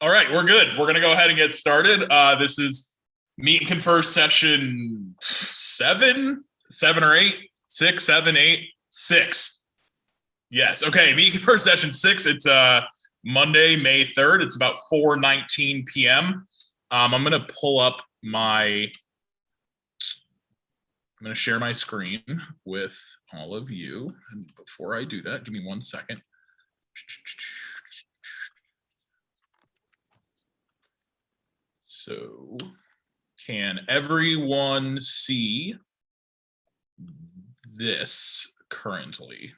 All right, we're good. We're going to go ahead and get started. This is Meet and Confer session seven or eight, six, seven, eight, six. Yes. Okay. Meet and Confer session 6. It's Monday, May 3rd. It's about 4:19 p.m. I'm going to pull up I'm going to share my screen with all of you. And before I do that, give me 1 second. So, can everyone see this currently?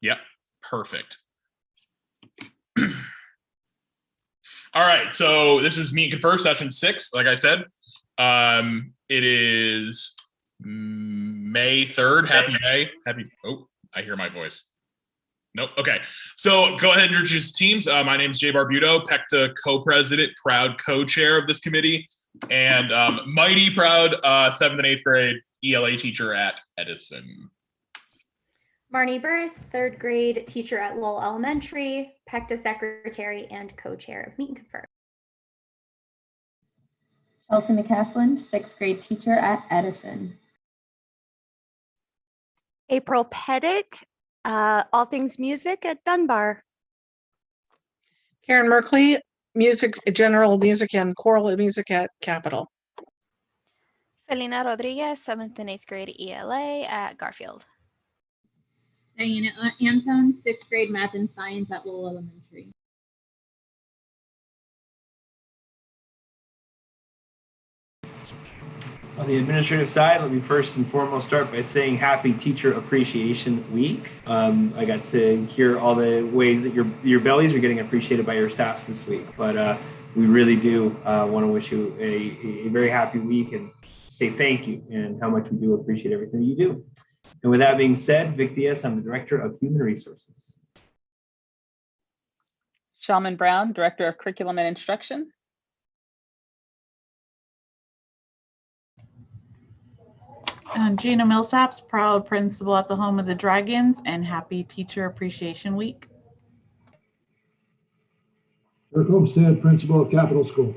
Yep, perfect. All right, so this is Meet and Confer session 6. Like I said, it is May 3rd. Happy May. Oh, I hear my voice. Nope. Okay. So go ahead and introduce teams. My name is Jay Barbuto, PECTA co-president, proud co-chair of this committee, and mighty proud 7th and 8th grade ELA teacher at Edison. Marnie Burris, 3rd grade teacher at Lowell Elementary, PECTA secretary and co-chair of Meet and Confer. Chelsea McCaslin, 6th grade teacher at Edison. April Pettit, all things music at Dunbar. Karen Merkley, general music and choral music at Capitol. Felina Rodriguez, 7th and 8th grade ELA at Garfield. Diana Anton, 6th grade math and science at Lowell Elementary. On the administrative side, let me first and foremost start by saying Happy Teacher Appreciation Week. I got to hear all the ways that your bellies are getting appreciated by your staffs this week, but we really do want to wish you a very happy week and say thank you and how much we do appreciate everything you do. And with that being said, Vic Diaz, I'm the Director of Human Resources. Shalman Brown, Director of Curriculum and Instruction. And Gina Millsaps, proud principal at the Home of the Dragons, and happy Teacher Appreciation Week. Kirk Homestead, principal at Capitol School.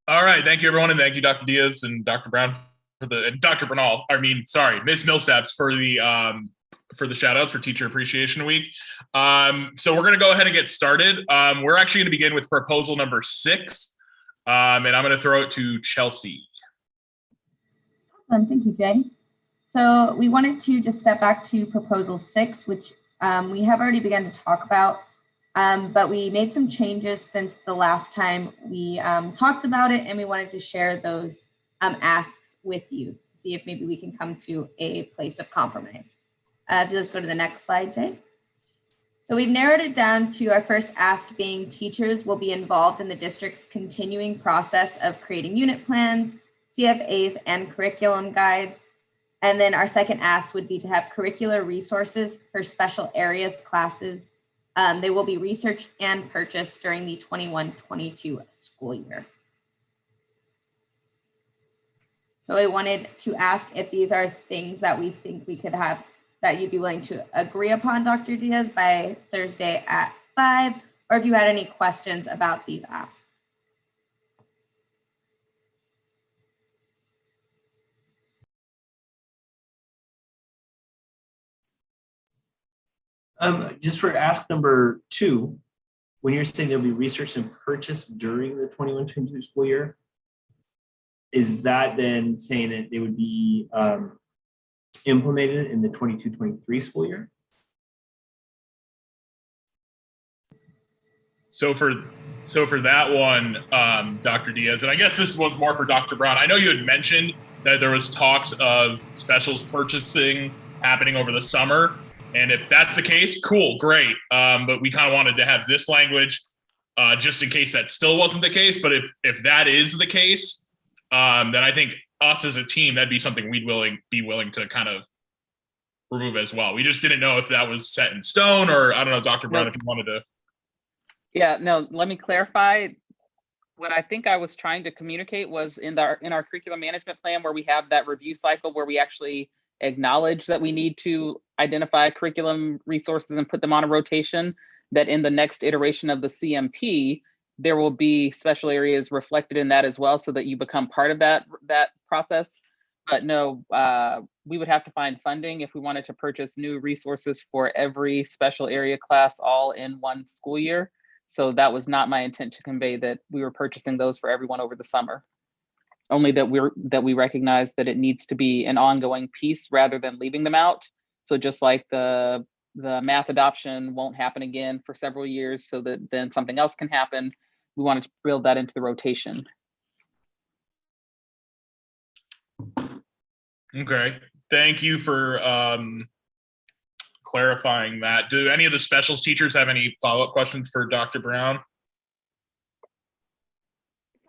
All right, thank you everyone, and thank you Dr. Diaz and Dr. Brown and Dr. Bernal. Ms. Millsaps for the shout outs for Teacher Appreciation Week. So we're going to go ahead and get started. We're actually going to begin with proposal number 6, and I'm going to throw it to Chelsea. Awesome, thank you, Jay. So we wanted to just step back to proposal 6, which we have already begun to talk about, but we made some changes since the last time we talked about it, and we wanted to share those asks with you to see if maybe we can come to a place of compromise. If you just go to the next slide, Jay. So we've narrowed it down to our first ask being teachers will be involved in the district's continuing process of creating unit plans, CFAs, and curriculum guides. And then our second ask would be to have curricular resources for special areas classes. They will be researched and purchased during the 21-22 school year. So I wanted to ask if these are things that we think we could have that you'd be willing to agree upon, Dr. Diaz, by Thursday at 5, or if you had any questions about these asks. Just for ask number 2, when you're saying there'll be research and purchase during the 21-22 school year, is that then saying that they would be implemented in the 22-23 school year? So for that one, Dr. Diaz, and I guess this one's more for Dr. Brown. I know you had mentioned that there was talks of specials purchasing happening over the summer. And if that's the case, cool, great. But we kind of wanted to have this language just in case that still wasn't the case. But if that is the case, then I think us as a team, that'd be something we'd be willing to kind of remove as well. We just didn't know if that was set in stone, or I don't know, Dr. Brown, if you wanted to. Yeah, no, let me clarify. what I think I was trying to communicate was in our curriculum management plan, where we have that review cycle where we actually acknowledge that we need to identify curriculum resources and put them on a rotation, that in the next iteration of the CMP, there will be special areas reflected in that as well, so that you become part of that process. But no, we would have to find funding if we wanted to purchase new resources for every special area class all in one school year. So that was not my intent to convey that we were purchasing those for everyone over the summer. Only that we recognize that it needs to be an ongoing piece rather than leaving them out. So just like the math adoption won't happen again for several years, so that then something else can happen, we wanted to build that into the rotation. Okay, thank you for clarifying that. Do any of the specials teachers have any follow-up questions for Dr. Brown?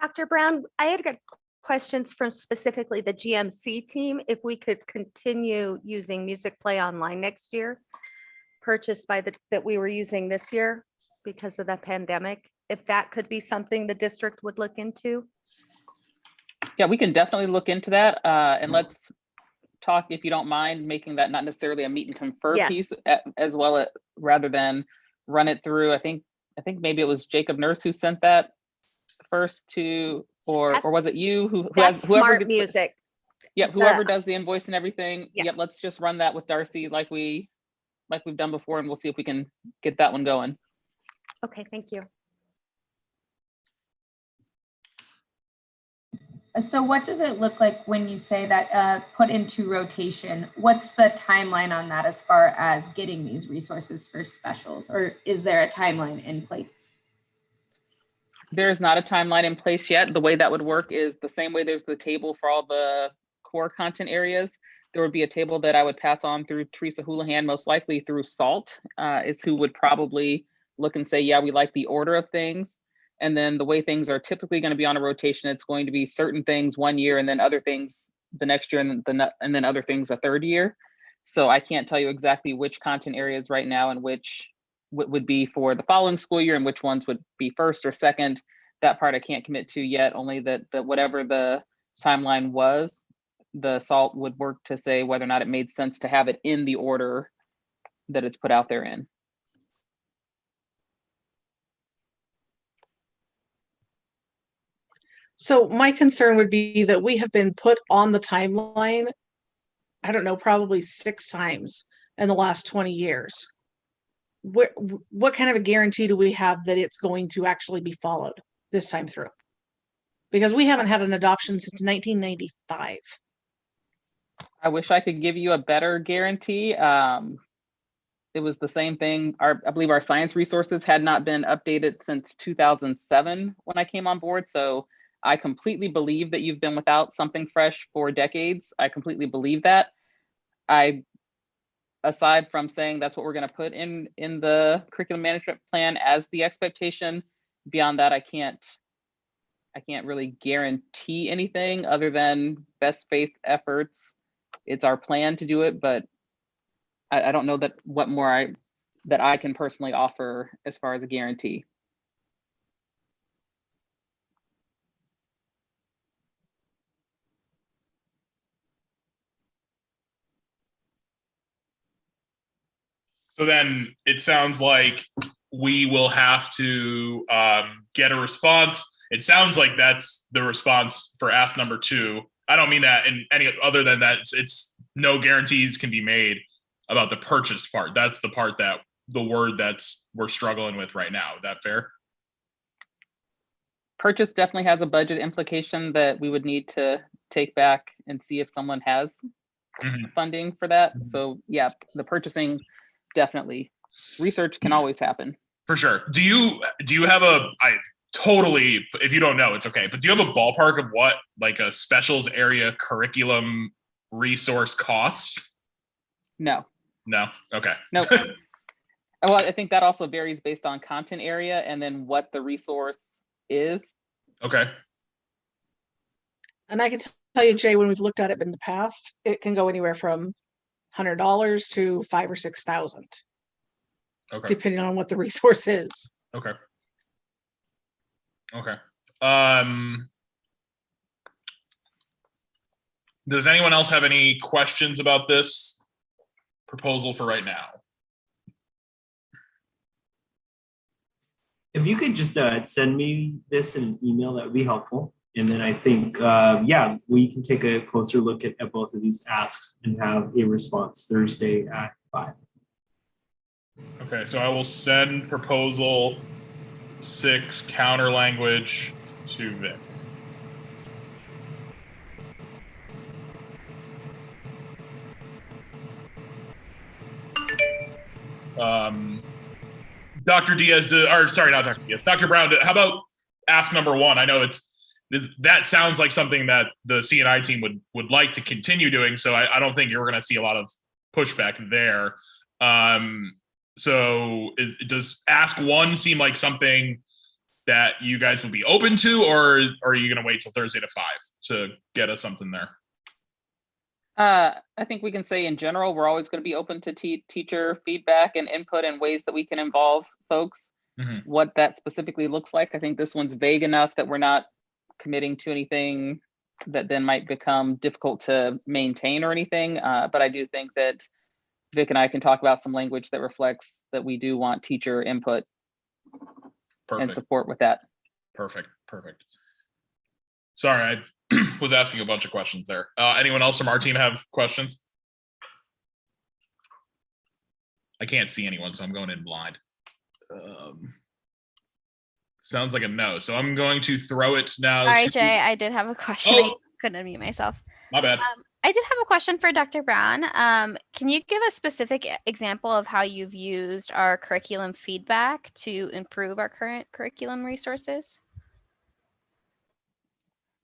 Dr. Brown, I had got questions from specifically the GMC team, if we could continue using Music Play Online next year, purchased by that we were using this year because of the pandemic, if that could be something the district would look into. Yeah, we can definitely look into that, and let's talk, if you don't mind, making that not necessarily a meet and confer piece, as well, rather than run it through. I think maybe it was Jacob Nurse who sent that first to, or was it you who has whoever Smart Music? Yeah, whoever does the invoice and everything. Yeah. Yep, let's just run that with Darcy like we've done before, and we'll see if we can get that one going. Okay, thank you. So what does it look like when you say that put into rotation? What's the timeline on that as far as getting these resources for specials, or is there a timeline in place? There's not a timeline in place yet. The way that would work is the same way there's the table for all the core content areas. There would be a table that I would pass on through Teresa Houlihan, most likely through SALT, is who would probably look and say, yeah, we like the order of things. And then the way things are typically going to be on a rotation, it's going to be certain things one year and then other things the next year and then other things a third year. So I can't tell you exactly which content areas right now and which would be for the following school year and which ones would be first or second. That part I can't commit to yet, only that whatever the timeline was, the SALT would work to say whether or not it made sense to have it in the order that it's put out there in. So my concern would be that we have been put on the timeline, I don't know, probably 6 times in the last 20 years. What kind of a guarantee do we have that it's going to actually be followed this time through? Because we haven't had an adoption since 1995. I wish I could give you a better guarantee. It was the same thing. I believe our science resources had not been updated since 2007 when I came on board. So I completely believe that you've been without something fresh for decades. I completely believe that. Aside from saying that's what we're going to put in the curriculum management plan as the expectation, beyond that, I can't really guarantee anything other than best faith efforts. It's our plan to do it, but I don't know that what more that I can personally offer as far as a guarantee. So then it sounds like we will have to get a response. It sounds like that's the response for ask number 2. I don't mean that in any other than that. It's no guarantees can be made about the purchased part. That's the part that the word we're struggling with right now. Is that fair? Purchase definitely has a budget implication that we would need to take back and see if someone has funding for that. So yeah, the purchasing, definitely. Research can always happen. For sure. Do you have totally, if you don't know, it's okay, but do you have a ballpark of what like a specials area curriculum resource costs? No. Okay. No. Well, I think that also varies based on content area and then what the resource is. Okay. And I can tell you, Jay, when we've looked at it in the past, it can go anywhere from $100 to $5,000 or $6,000. Okay. Depending on what the resource is. Okay. Does anyone else have any questions about this proposal for right now? If you could just send me this in an email, that would be helpful. And then I think, yeah, we can take a closer look at both of these asks and have a response Thursday at 5. Okay, so I will send proposal 6 counter language to Vic. Dr. Diaz, or sorry, not Dr. Diaz, Dr. Brown, how about ask number 1? I know that sounds like something that the CNI team would like to continue doing, so I don't think you're going to see a lot of pushback there. So does ask 1 seem like something that you guys would be open to, or are you going to wait till Thursday to 5 to get us something there? I think we can say in general, we're always going to be open to teacher feedback and input and ways that we can involve folks. Mm-hmm. What that specifically looks like, I think this one's vague enough that we're not committing to anything that then might become difficult to maintain or anything. But I do think that Vic and I can talk about some language that reflects that we do want teacher input. Perfect. And support with that. Perfect. Sorry, I was asking a bunch of questions there. Anyone else from our team have questions? I can't see anyone, so I'm going in blind. Sounds like a no. So I'm going to throw it now. Sorry, Jay, I did have a question. I couldn't unmute myself. My bad. I did have a question for Dr. Brown. Can you give a specific example of how you've used our curriculum feedback to improve our current curriculum resources?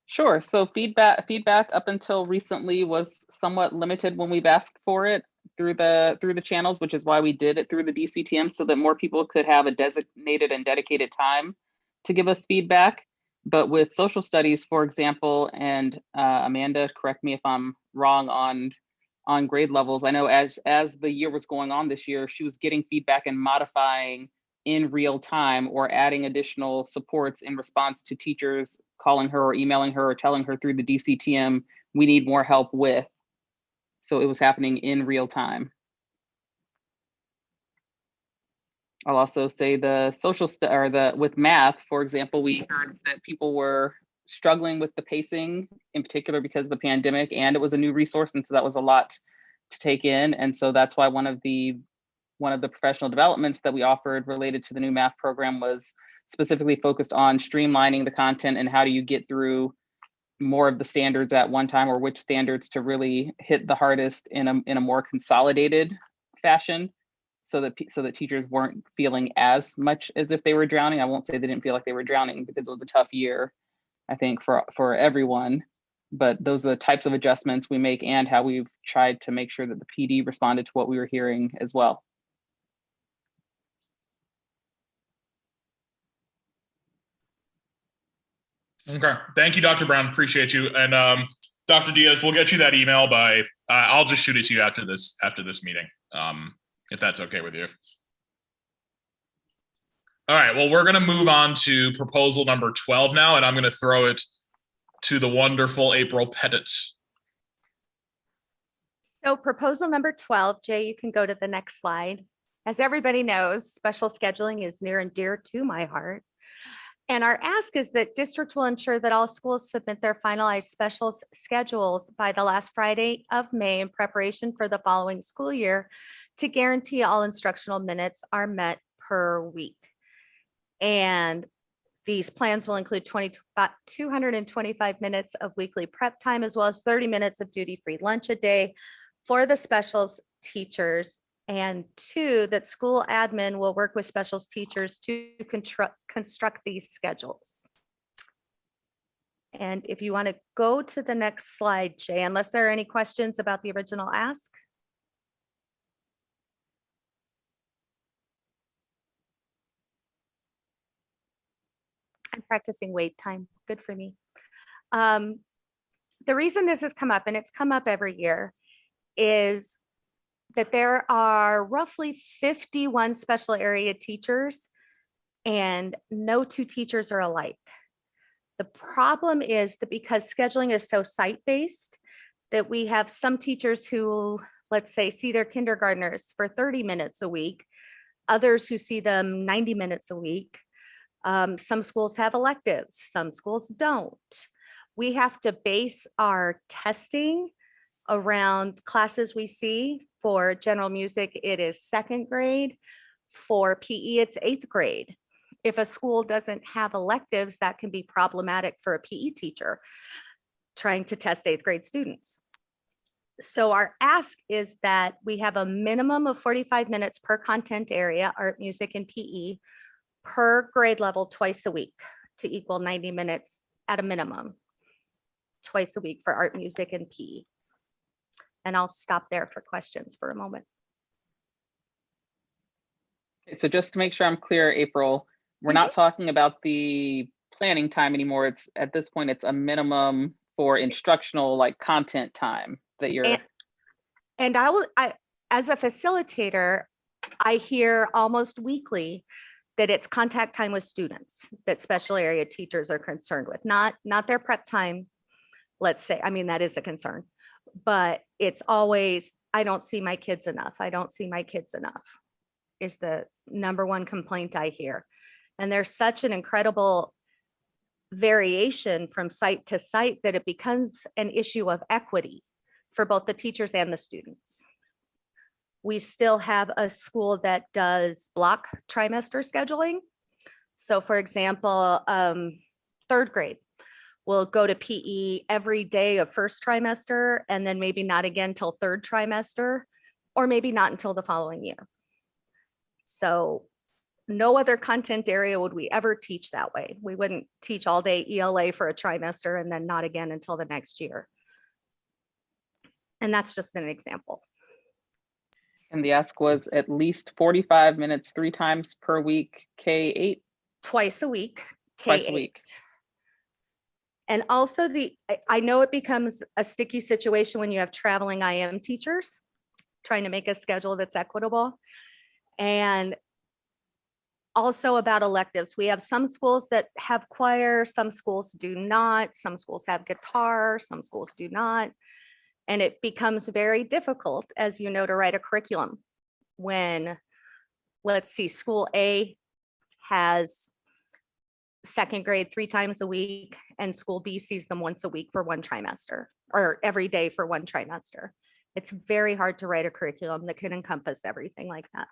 Sure. So feedback up until recently was somewhat limited when we've asked for it through the channels, which is why we did it through the DCTM, so that more people could have a designated and dedicated time to give us feedback. But with social studies, for example, and Amanda, correct me if I'm wrong on grade levels. I know as the year was going on this year, she was getting feedback and modifying in real time or adding additional supports in response to teachers calling her or emailing her or telling her through the DCTM, we need more help with. So it was happening in real time. I'll also say the with math, for example, we heard that people were struggling with the pacing in particular because of the pandemic, and it was a new resource. And so that was a lot to take in. And so that's why one of the professional developments that we offered related to the new math program was specifically focused on streamlining the content and how do you get through more of the standards at one time, or which standards to really hit the hardest in a more consolidated fashion, so that teachers weren't feeling as much as if they were drowning. I won't say they didn't feel like they were drowning, because it was a tough year, I think, for everyone. But those are the types of adjustments we make and how we've tried to make sure that the PD responded to what we were hearing as well. Okay, thank you, Dr. Brown. Appreciate you. And Dr. Diaz, we'll get you that email by. I'll just shoot it to you after this meeting, if that's okay with you. All right. Well, we're going to move on to proposal number 12 now, and I'm going to throw it to the wonderful April Pettit. So proposal number 12, Jay, you can go to the next slide. As everybody knows, special scheduling is near and dear to my heart. And our ask is that districts will ensure that all schools submit their finalized special schedules by the last Friday of May in preparation for the following school year to guarantee all instructional minutes are met per week. And these plans will include 225 minutes of weekly prep time, as well as 30 minutes of duty-free lunch a day for the specials teachers. And 2, that school admin will work with specials teachers to construct these schedules. And if you want to go to the next slide, Jay, unless there are any questions about the original ask. I'm practicing wait time. Good for me. The reason this has come up, and it's come up every year, is that there are roughly 51 special area teachers, and no 2 teachers are alike. The problem is that because scheduling is so site-based, that we have some teachers who, let's say, see their kindergartners for 30 minutes a week, others who see them 90 minutes a week. Some schools have electives, some schools don't. We have to base our testing around classes we see. For general music, it is second grade. For PE, it's 8th grade. If a school doesn't have electives, that can be problematic for a PE teacher trying to test 8th grade students. So our ask is that we have a minimum of 45 minutes per content area, art, music, and PE, per grade level twice a week to equal 90 minutes at a minimum, twice a week for art, music, and PE. And I'll stop there for questions for a moment. Okay, so just to make sure I'm clear, April, we're not talking about the planning time anymore. It's at this point, it's a minimum for instructional like content time that you're. And I as a facilitator, I hear almost weekly that it's contact time with students that special area teachers are concerned with, not their prep time. Let's say, I mean, that is a concern, but it's always, I don't see my kids enough. I don't see my kids enough is the number one complaint I hear. And there's such an incredible variation from site to site that it becomes an issue of equity for both the teachers and the students. We still have a school that does block trimester scheduling. So for example, 3rd grade will go to PE every day of 1st trimester and then maybe not again till 3rd trimester, or maybe not until the following year. So no other content area would we ever teach that way. We wouldn't teach all day ELA for a trimester and then not again until the next year. And that's just an example. And the ask was at least 45 minutes, 3 times per week, K-8? Twice a week, K-8. Twice a week. And also I know it becomes a sticky situation when you have traveling IM teachers trying to make a schedule that's equitable. And also about electives. We have some schools that have choir, some schools do not, some schools have guitar, some schools do not. And it becomes very difficult, as you know, to write a curriculum when, let's see, school A has 2nd grade 3 times a week and school B sees them once a week for 1 trimester or every day for 1 trimester. It's very hard to write a curriculum that can encompass everything like that.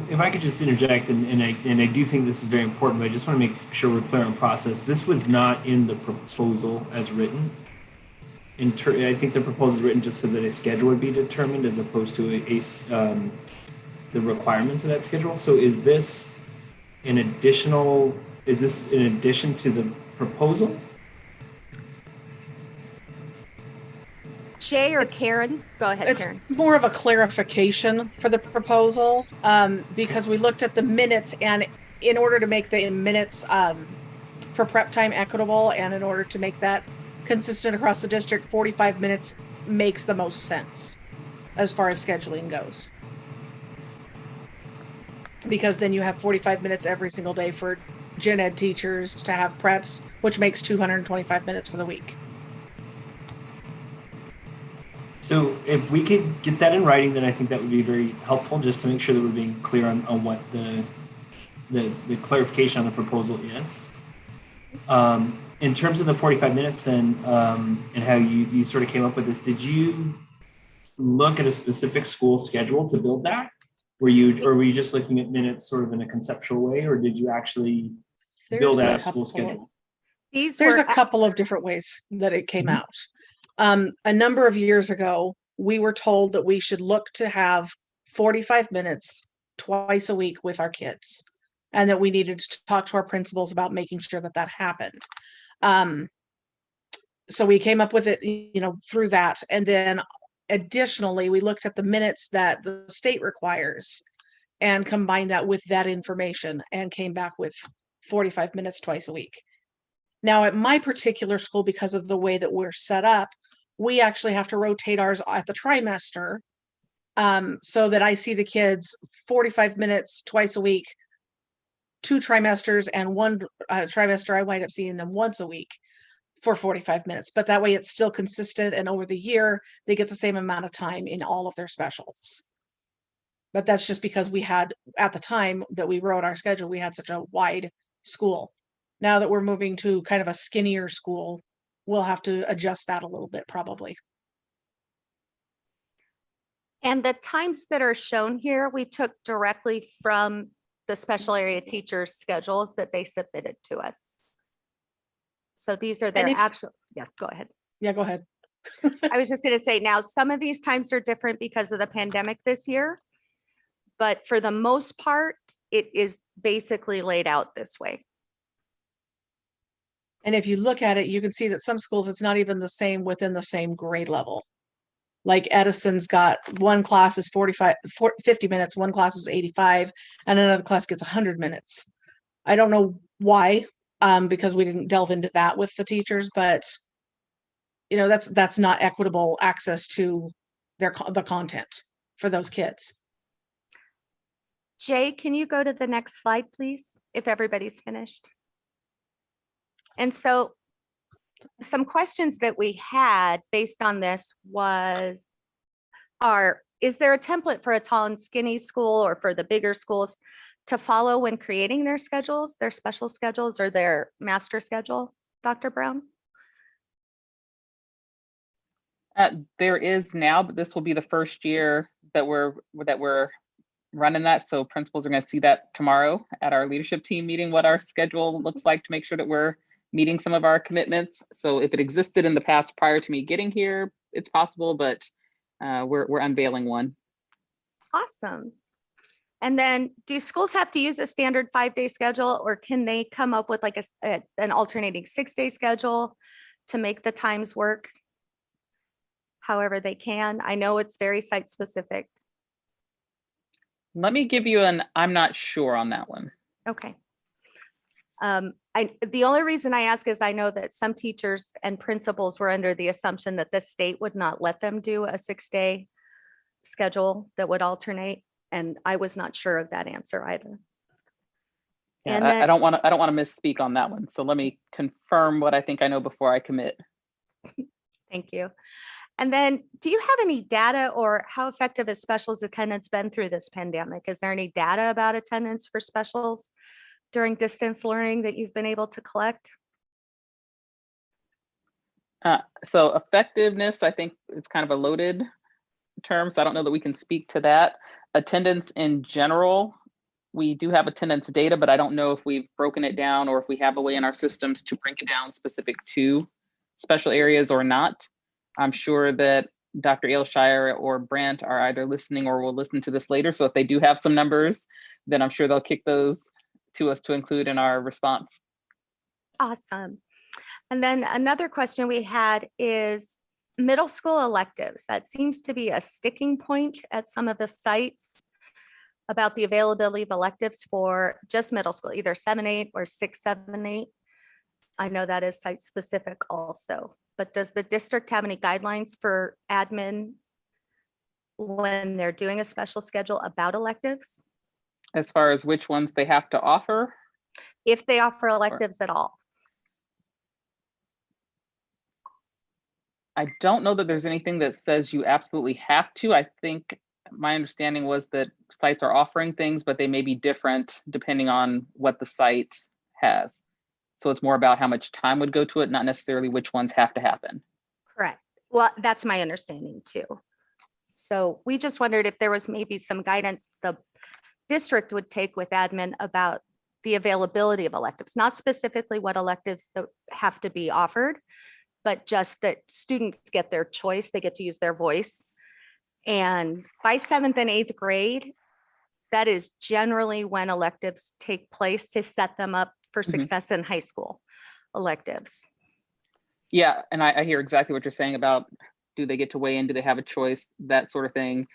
If I could just interject, and I do think this is very important, but I just want to make sure we're clear on process. This was not in the proposal as written. I think the proposal is written just so that a schedule would be determined as opposed to the requirements of that schedule. So is this in addition to the proposal? Jay or Karen? Go ahead, Karen. It's more of a clarification for the proposal because we looked at the minutes, and in order to make the minutes for prep time equitable and in order to make that consistent across the district, 45 minutes makes the most sense as far as scheduling goes. Because then you have 45 minutes every single day for gen ed teachers to have preps, which makes 225 minutes for the week. So if we could get that in writing, then I think that would be very helpful, just to make sure that we're being clear on what the clarification on the proposal is. In terms of the 45 minutes then, and how you sort of came up with this, did you look at a specific school schedule to build that? Were you just looking at minutes sort of in a conceptual way, or did you actually build out a school schedule? There's a couple of different ways that it came out. A number of years ago, we were told that we should look to have 45 minutes twice a week with our kids, and that we needed to talk to our principals about making sure that that happened. So we came up with it, through that. And then additionally, we looked at the minutes that the state requires and combined that with that information and came back with 45 minutes twice a week. Now, at my particular school, because of the way that we're set up, we actually have to rotate ours at the trimester, so that I see the kids 45 minutes twice a week 2 trimesters, and one trimester I wind up seeing them once a week for 45 minutes. But that way it's still consistent, and over the year they get the same amount of time in all of their specials. But that's just because we had, at the time that we wrote our schedule, we had such a wide school. Now that we're moving to kind of a skinnier school, we'll have to adjust that a little bit probably. And the times that are shown here, we took directly from the special area teachers' schedules that they submitted to us. So these are their actual, yeah, go ahead. Yeah, go ahead. I was just going to say, now some of these times are different because of the pandemic this year, but for the most part, it is basically laid out this way. And if you look at it, you can see that some schools, it's not even the same within the same grade level. Like Edison's got one class is 50 minutes, one class is 85, and another class gets 100 minutes. I don't know why, because we didn't delve into that with the teachers, but you know, that's not equitable access to the content for those kids. Jay, can you go to the next slide, please, if everybody's finished? And so some questions that we had based on this is there a template for a tall and skinny school or for the bigger schools to follow when creating their schedules, their special schedules or their master schedule, Dr. Brown? There is now, but this will be the first year that we're running that. So principals are going to see that tomorrow at our leadership team meeting, what our schedule looks like to make sure that we're meeting some of our commitments. So if it existed in the past prior to me getting here, it's possible, but we're unveiling one. Awesome. And then do schools have to use a standard 5-day schedule, or can they come up with like an alternating 6-day schedule to make the times work however they can? I know it's very site specific. Let me give you I'm not sure on that one. Okay. The only reason I ask is I know that some teachers and principals were under the assumption that the state would not let them do a 6-day schedule that would alternate, and I was not sure of that answer either. Yeah, and I don't want to misspeak on that one. So let me confirm what I think I know before I commit. Thank you. And then do you have any data, or how effective has specials attendance been through this pandemic? Is there any data about attendance for specials during distance learning that you've been able to collect? So effectiveness, I think it's kind of a loaded term, so I don't know that we can speak to that. Attendance in general, we do have attendance data, but I don't know if we've broken it down or if we have a way in our systems to break it down specific to special areas or not. I'm sure that Dr. Ailshire or Brent are either listening or will listen to this later. So if they do have some numbers, then I'm sure they'll kick those to us to include in our response. Awesome. And then another question we had is middle school electives. That seems to be a sticking point at some of the sites about the availability of electives for just middle school, either 7-8 or 6-7-8. I know that is site specific also, but does the district have any guidelines for admin when they're doing a special schedule about electives? As far as which ones they have to offer? If they offer electives at all. I don't know that there's anything that says you absolutely have to. I think my understanding was that sites are offering things, but they may be different depending on what the site has. So it's more about how much time would go to it, not necessarily which ones have to happen. Correct. Well, that's my understanding too. So we just wondered if there was maybe some guidance the district would take with admin about the availability of electives, not specifically what electives that have to be offered, but just that students get their choice, they get to use their voice. And by 7th and 8th grade, that is generally when electives take place to set them up for success in high school electives. Yeah, and I hear exactly what you're saying about, do they get to weigh in, do they have a choice, that sort of thing.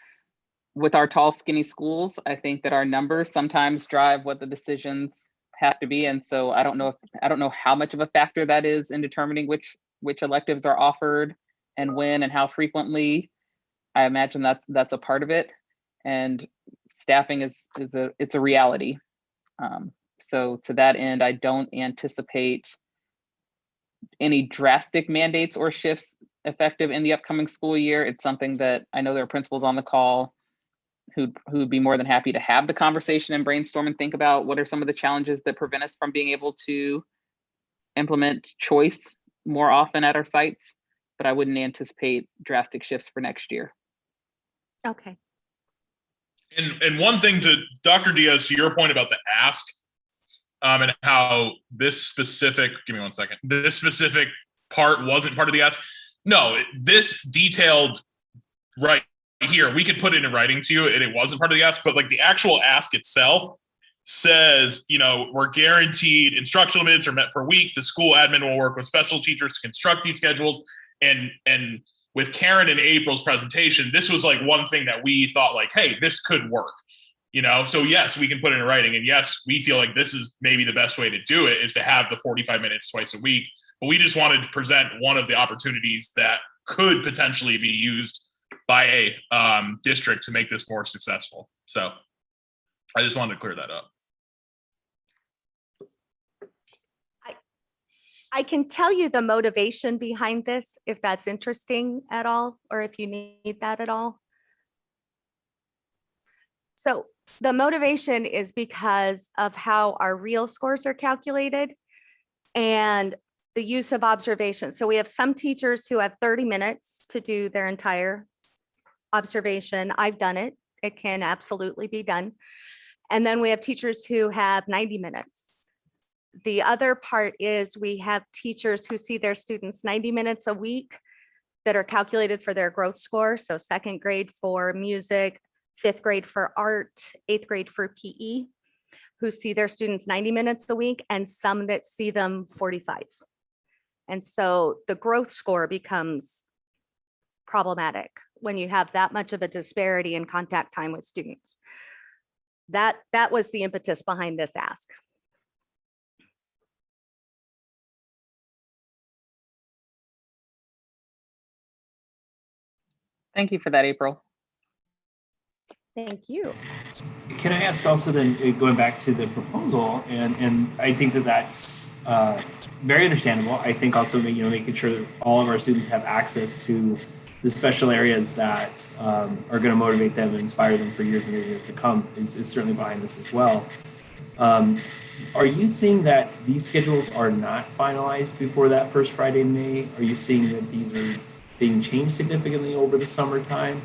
With our tall, skinny schools, I think that our numbers sometimes drive what the decisions have to be. And so I don't know how much of a factor that is in determining which electives are offered and when and how frequently. I imagine that's a part of it. And staffing is a reality. So to that end, I don't anticipate any drastic mandates or shifts effective in the upcoming school year. It's something that I know there are principals on the call who would be more than happy to have the conversation and brainstorm and think about what are some of the challenges that prevent us from being able to implement choice more often at our sites, but I wouldn't anticipate drastic shifts for next year. Okay. And one thing to Dr. Diaz, to your point about the ask, and how this specific, give me 1 second, this specific part wasn't part of the ask. No, this detailed right here, we could put it in writing to you and it wasn't part of the ask, but like the actual ask itself says, you know, we're guaranteed instructional minutes are met per week. The school admin will work with special teachers to construct these schedules. And with Karen and April's presentation, this was like one thing that we thought like, hey, this could work. You know, so yes, we can put it in writing. And yes, we feel like this is maybe the best way to do it is to have the 45 minutes twice a week. But we just wanted to present one of the opportunities that could potentially be used by a district to make this more successful. So I just wanted to clear that up. I can tell you the motivation behind this, if that's interesting at all, or if you need that at all. So the motivation is because of how our real scores are calculated and the use of observation. So we have some teachers who have 30 minutes to do their entire observation. I've done it. It can absolutely be done. And then we have teachers who have 90 minutes. The other part is we have teachers who see their students 90 minutes a week that are calculated for their growth score. So 2nd grade for music, 5th grade for art, 8th grade for PE, who see their students 90 minutes a week, and some that see them 45. And so the growth score becomes problematic when you have that much of a disparity in contact time with students. That was the impetus behind this ask. Thank you for that, April. Thank you. Can I ask also then, going back to the proposal, and I think that that's very understandable. I think also, you know, making sure that all of our students have access to the special areas that are going to motivate them and inspire them for years and years to come is certainly behind this as well. Are you seeing that these schedules are not finalized before that first Friday in May? Are you seeing that these are being changed significantly over the summertime?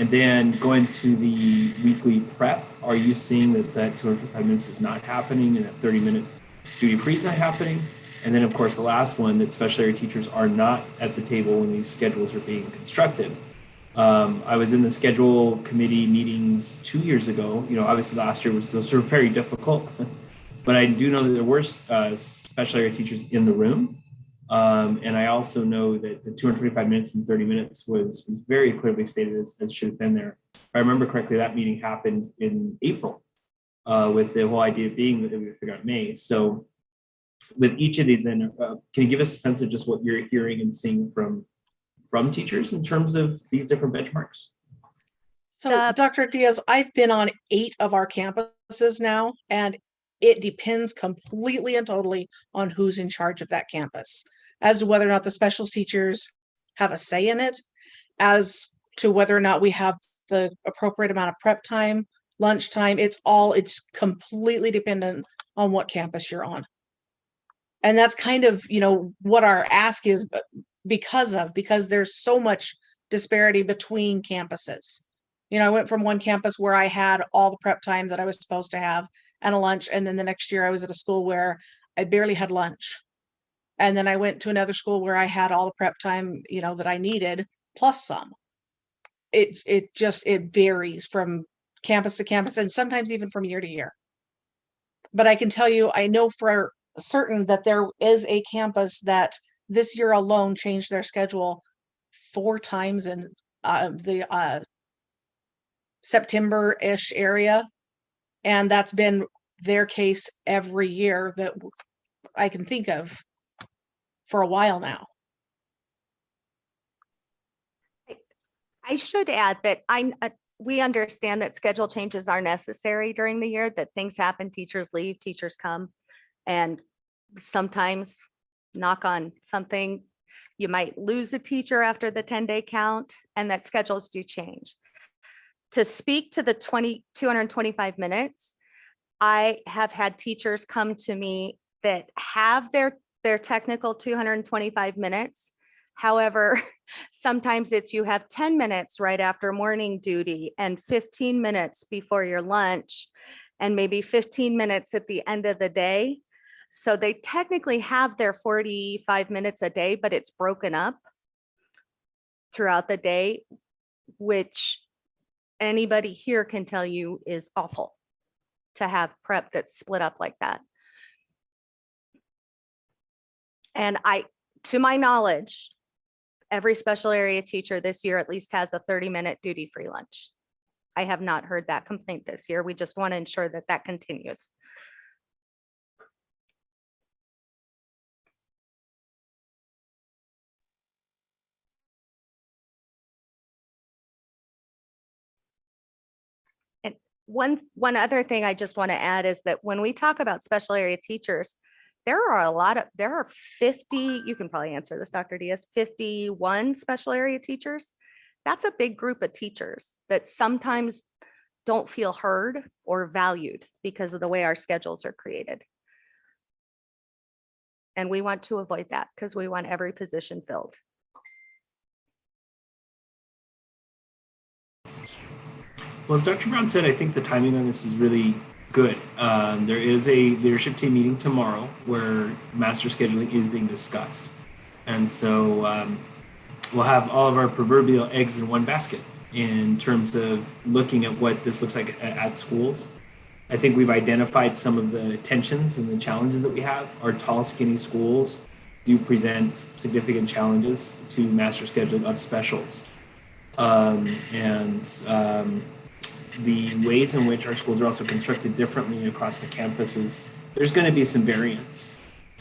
And then going to the weekly prep, are you seeing that 255 minutes is not happening and that 30-minute duty free is not happening? And then, of course, the last one, that special area teachers are not at the table when these schedules are being constructed. I was in the schedule committee meetings 2 years ago. You know, obviously last year those were very difficult, but I do know that there were special area teachers in the room. And I also know that the 225 minutes and 30 minutes was very clearly stated as should have been there. If I remember correctly, that meeting happened in April with the whole idea being that we would figure out May. So with each of these, then can you give us a sense of just what you're hearing and seeing from teachers in terms of these different benchmarks? So Dr. Diaz, I've been on 8 of our campuses now, and it depends completely and totally on who's in charge of that campus as to whether or not the special teachers have a say in it, as to whether or not we have the appropriate amount of prep time, lunch time. It's completely dependent on what campus you're on. And that's kind of, you know, what our ask is because there's so much disparity between campuses. You know, I went from one campus where I had all the prep time that I was supposed to have and a lunch. And then the next year I was at a school where I barely had lunch. And then I went to another school where I had all the prep time, you know, that I needed, plus some. It varies from campus to campus and sometimes even from year to year. But I can tell you, I know for certain that there is a campus that this year alone changed their schedule 4 times in the September-ish area. And that's been their case every year that I can think of for a while now. I should add that we understand that schedule changes are necessary during the year, that things happen, teachers leave, teachers come, and sometimes, knock on something, you might lose a teacher after the 10-day count, and that schedules do change. To speak to the 225 minutes, I have had teachers come to me that have their technical 225 minutes. However, sometimes it's you have 10 minutes right after morning duty and 15 minutes before your lunch and maybe 15 minutes at the end of the day. So they technically have their 45 minutes a day, but it's broken up throughout the day, which anybody here can tell you is awful to have prep that's split up like that. And to my knowledge, every special area teacher this year at least has a 30-minute duty-free lunch. I have not heard that complaint this year. We just want to ensure that that continues. And one other thing I just want to add is that when we talk about special area teachers, there are 50, you can probably answer this, Dr. Diaz, 51 special area teachers. That's a big group of teachers that sometimes don't feel heard or valued because of the way our schedules are created. And we want to avoid that because we want every position filled. Well, as Dr. Brown said, I think the timing on this is really good. There is a leadership team meeting tomorrow where master scheduling is being discussed. And so we'll have all of our proverbial eggs in one basket in terms of looking at what this looks like at schools. I think we've identified some of the tensions and the challenges that we have. Our tall, skinny schools do present significant challenges to master scheduling of specials. The ways in which our schools are also constructed differently across the campuses, there's going to be some variance.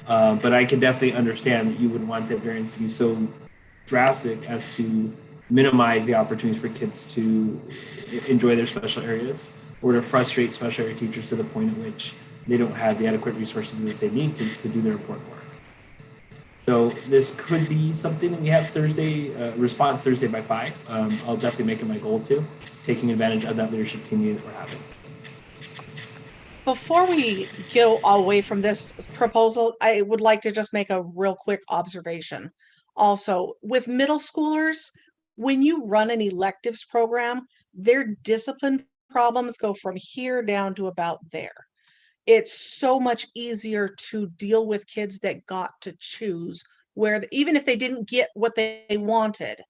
But I can definitely understand that you would want that variance to be so drastic as to minimize the opportunities for kids to enjoy their special areas or to frustrate special area teachers to the point at which they don't have the adequate resources that they need to do their important work. So this could be something that we have Thursday, response Thursday by 5. I'll definitely make it my goal to, taking advantage of that leadership team meeting that we're having. Before we go away from this proposal, I would like to just make a real quick observation. Also, with middle schoolers, when you run an electives program, their discipline problems go from here down to about there. It's so much easier to deal with kids that got to choose where, even if they didn't get what they wanted,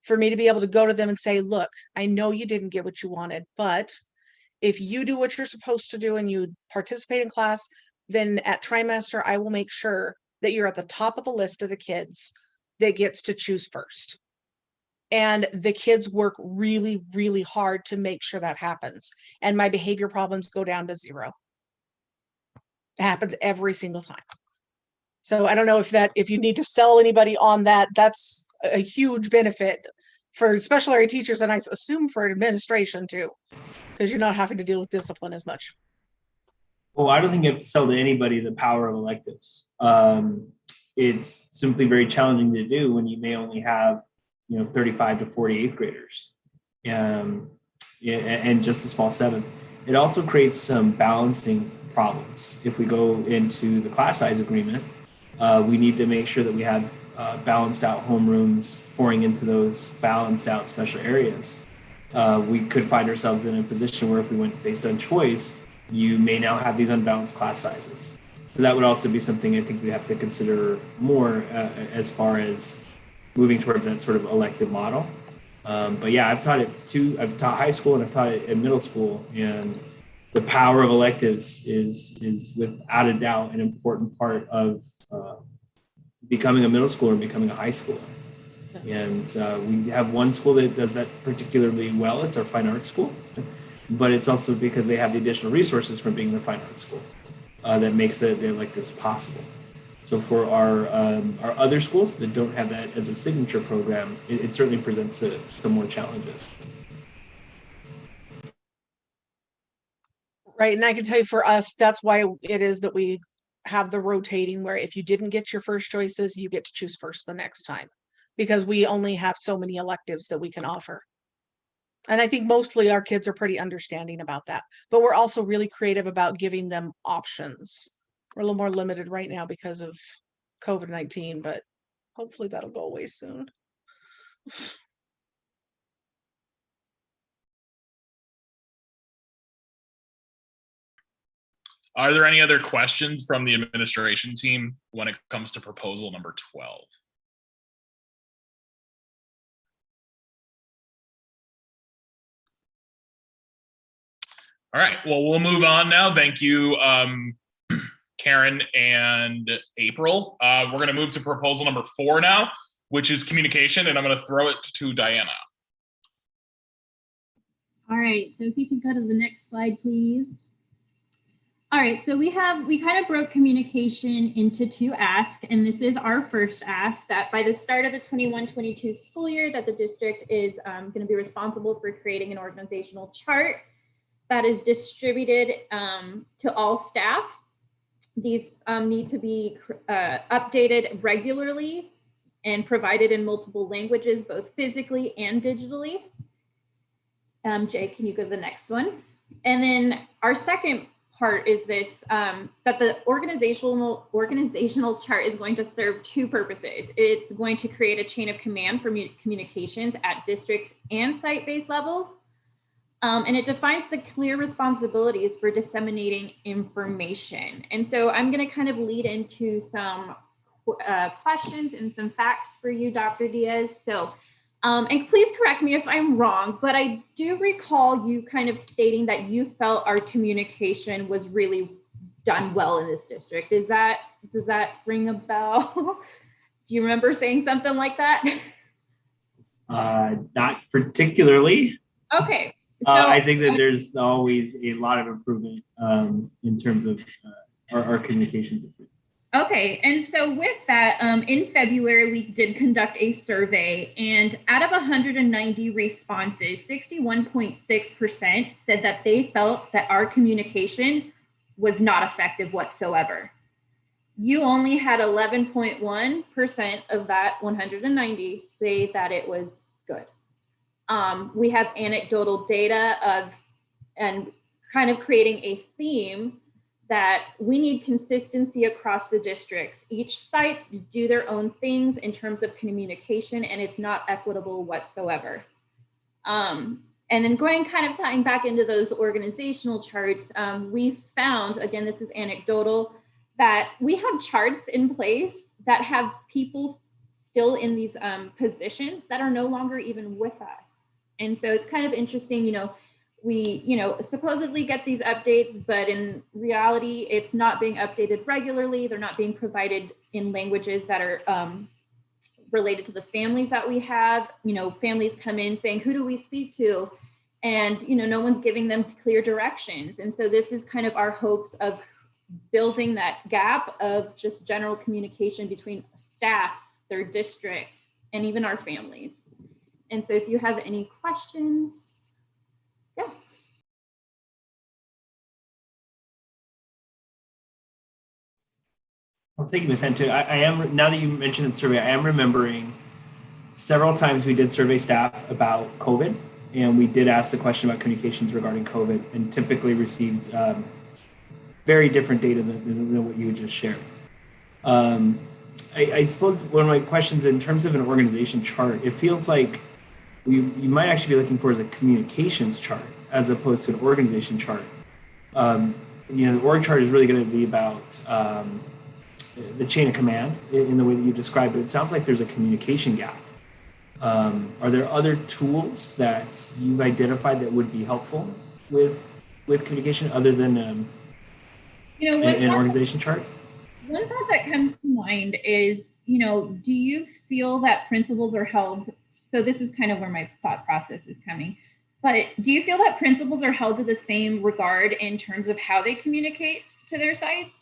for me to be able to go to them and say, look, I know you didn't get what you wanted, but if you do what you're supposed to do and you participate in class, then at trimester, I will make sure that you're at the top of the list of the kids that gets to choose first. And the kids work really, really hard to make sure that happens. And my behavior problems go down to 0. It happens every single time. So I don't know if you need to sell anybody on that, that's a huge benefit for special area teachers, and I assume for administration too, because you're not having to deal with discipline as much. Well, I don't think you have to sell to anybody the power of electives. It's simply very challenging to do when you may only have 35 to 48th graders and just a small 7th. It also creates some balancing problems. If we go into the class size agreement, we need to make sure that we have balanced out homerooms pouring into those balanced out special areas. We could find ourselves in a position where if we went based on choice, you may now have these unbalanced class sizes. So that would also be something I think we have to consider more as far as moving towards that sort of elective model. But yeah, I've taught high school and I've taught it in middle school, and the power of electives is without a doubt an important part of becoming a middle schooler and becoming a high schooler. And we have one school that does that particularly well. It's our fine arts school, but it's also because they have the additional resources from being the fine arts school that makes the electives possible. So for our other schools that don't have that as a signature program, it certainly presents some more challenges. Right. And I can tell you for us, that's why it is that we have the rotating where if you didn't get your first choices, you get to choose first the next time, because we only have so many electives that we can offer. And I think mostly our kids are pretty understanding about that, but we're also really creative about giving them options. We're a little more limited right now because of COVID-19, but hopefully that'll go away soon. Are there any other questions from the administration team when it comes to proposal number 12? All right, well, we'll move on now. Thank you, Karen and April. We're going to move to proposal number 4 now, which is communication, and I'm going to throw it to Diana. All right, so if you could go to the next slide, please. All right, so we kind of broke communication into 2 asks, and this is our first ask, that by the start of the 21-22 school year, that the district is going to be responsible for creating an organizational chart that is distributed to all staff. These need to be updated regularly and provided in multiple languages, both physically and digitally. Jay, can you go to the next one? And then our second part is this, that the organizational chart is going to serve 2 purposes. It's going to create a chain of command for communications at district and site-based levels. And it defines the clear responsibilities for disseminating information. And so I'm going to kind of lead into some questions and some facts for you, Dr. Diaz. So, and please correct me if I'm wrong, but I do recall you kind of stating that you felt our communication was really done well in this district. Does that ring a bell? Do you remember saying something like that? Not particularly. Okay. So, I think that there's always a lot of improvement in terms of our communication systems. Okay, and so with that, in February, we did conduct a survey, and out of 190 responses, 61.6% said that they felt that our communication was not effective whatsoever. You only had 11.1% of that 190 say that it was good. We have anecdotal data of, and kind of creating a theme that we need consistency across the districts. Each site do their own things in terms of communication, and it's not equitable whatsoever. And then going kind of tying back into those organizational charts, we found, again, this is anecdotal, that we have charts in place that have people still in these positions that are no longer even with us. And so it's kind of interesting, we, supposedly get these updates, but in reality, it's not being updated regularly. They're not being provided in languages that are related to the families that we have. Families come in saying, who do we speak to? And, no one's giving them clear directions. And so this is kind of our hopes of building that gap of just general communication between staff, their district, and even our families. And so if you have any questions, yeah. I'll take Ms. Hento. I am, now that you mentioned the survey, I am remembering several times we did survey staff about COVID, and we did ask the question about communications regarding COVID, and typically received very different data than what you just shared. I suppose one of my questions in terms of an organization chart, it feels like you might actually be looking for is a communications chart as opposed to an organization chart. The org chart is really going to be about the chain of command in the way that you described it. It sounds like there's a communication gap. Are there other tools that you've identified that would be helpful with communication other than an organization chart? One thought that comes to mind is, do you feel that principals are held, so this is kind of where my thought process is coming, but do you feel that principals are held to the same regard in terms of how they communicate to their sites?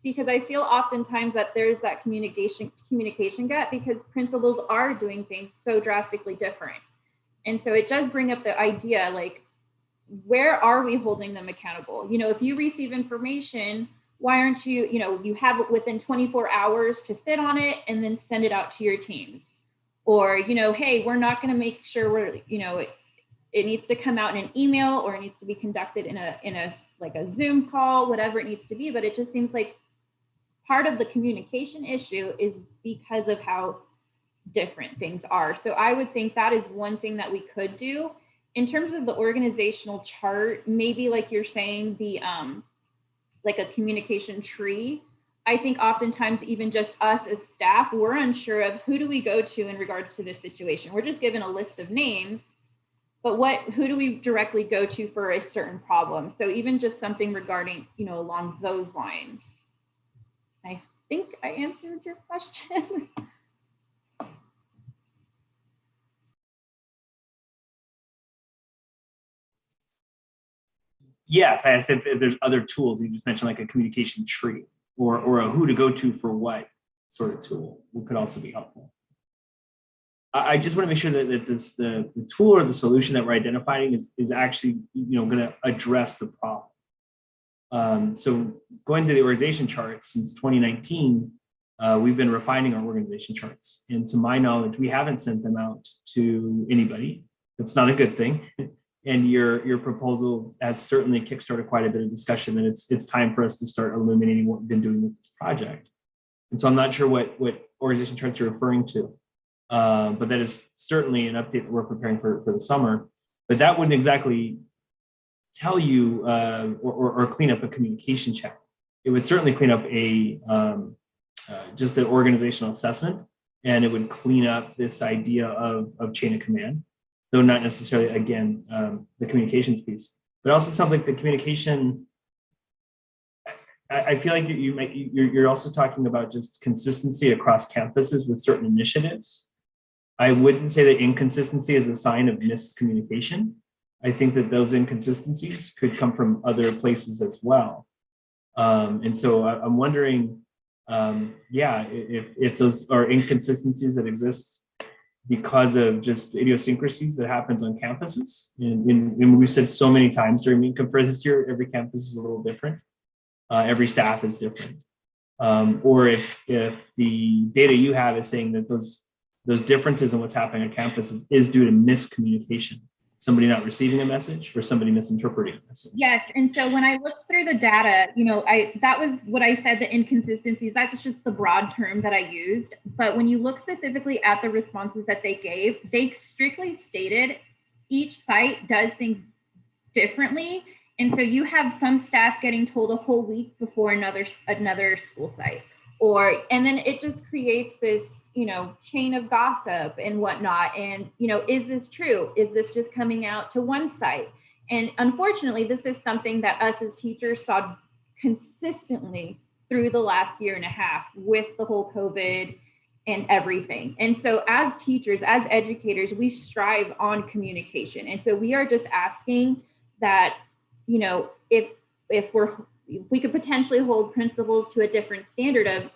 Because I feel oftentimes that there's that communication gap because principals are doing things so drastically different. And so it does bring up the idea, like, where are we holding them accountable? If you receive information, why aren't you, you have it within 24 hours to sit on it and then send it out to your teams? Or, hey, we're not going to make sure we're, it needs to come out in an email, or it needs to be conducted in a like a Zoom call, whatever it needs to be. But it just seems like part of the communication issue is because of how different things are. So I would think that is one thing that we could do. In terms of the organizational chart, maybe like you're saying, the like a communication tree. I think oftentimes even just us as staff, we're unsure of who do we go to in regards to this situation. We're just given a list of names, but who do we directly go to for a certain problem? So even just something regarding, along those lines. I think I answered your question. Yes, I said if there's other tools. You just mentioned like a communication tree or a who to go to for what sort of tool could also be helpful. I just want to make sure that the tool or the solution that we're identifying is actually going to address the problem. So going to the organization charts since 2019, we've been refining our organization charts, and to my knowledge, we haven't sent them out to anybody. That's not a good thing. And your proposal has certainly kickstarted quite a bit of discussion that it's time for us to start illuminating what we've been doing with this project. And so I'm not sure what organization charts you're referring to, but that is certainly an update that we're preparing for the summer. But that wouldn't exactly tell you or clean up a communication channel. It would certainly clean up just an organizational assessment, and it would clean up this idea of chain of command. Though not necessarily, again, the communications piece. But it also sounds like the communication, I feel like you're also talking about just consistency across campuses with certain initiatives. I wouldn't say that inconsistency is a sign of miscommunication. I think that those inconsistencies could come from other places as well. And so I'm wondering, if those are inconsistencies that exist because of just idiosyncrasies that happens on campuses. And we've said so many times during Confer this year, every campus is a little different. Every staff is different. Or if the data you have is saying that those differences in what's happening on campuses is due to miscommunication, somebody not receiving a message or somebody misinterpreting a message. Yes, and so when I looked through the data, that was what I said, the inconsistencies, that's just the broad term that I used. But when you look specifically at the responses that they gave, they strictly stated each site does things differently. And so you have some staff getting told a whole week before another school site. And then it just creates this, chain of gossip and whatnot. And, is this true? Is this just coming out to one site? And unfortunately, this is something that us as teachers saw consistently through the last year and a half with the whole COVID and everything. And so as teachers, as educators, we strive on communication. And so we are just asking that, if we could potentially hold principals to a different standard of,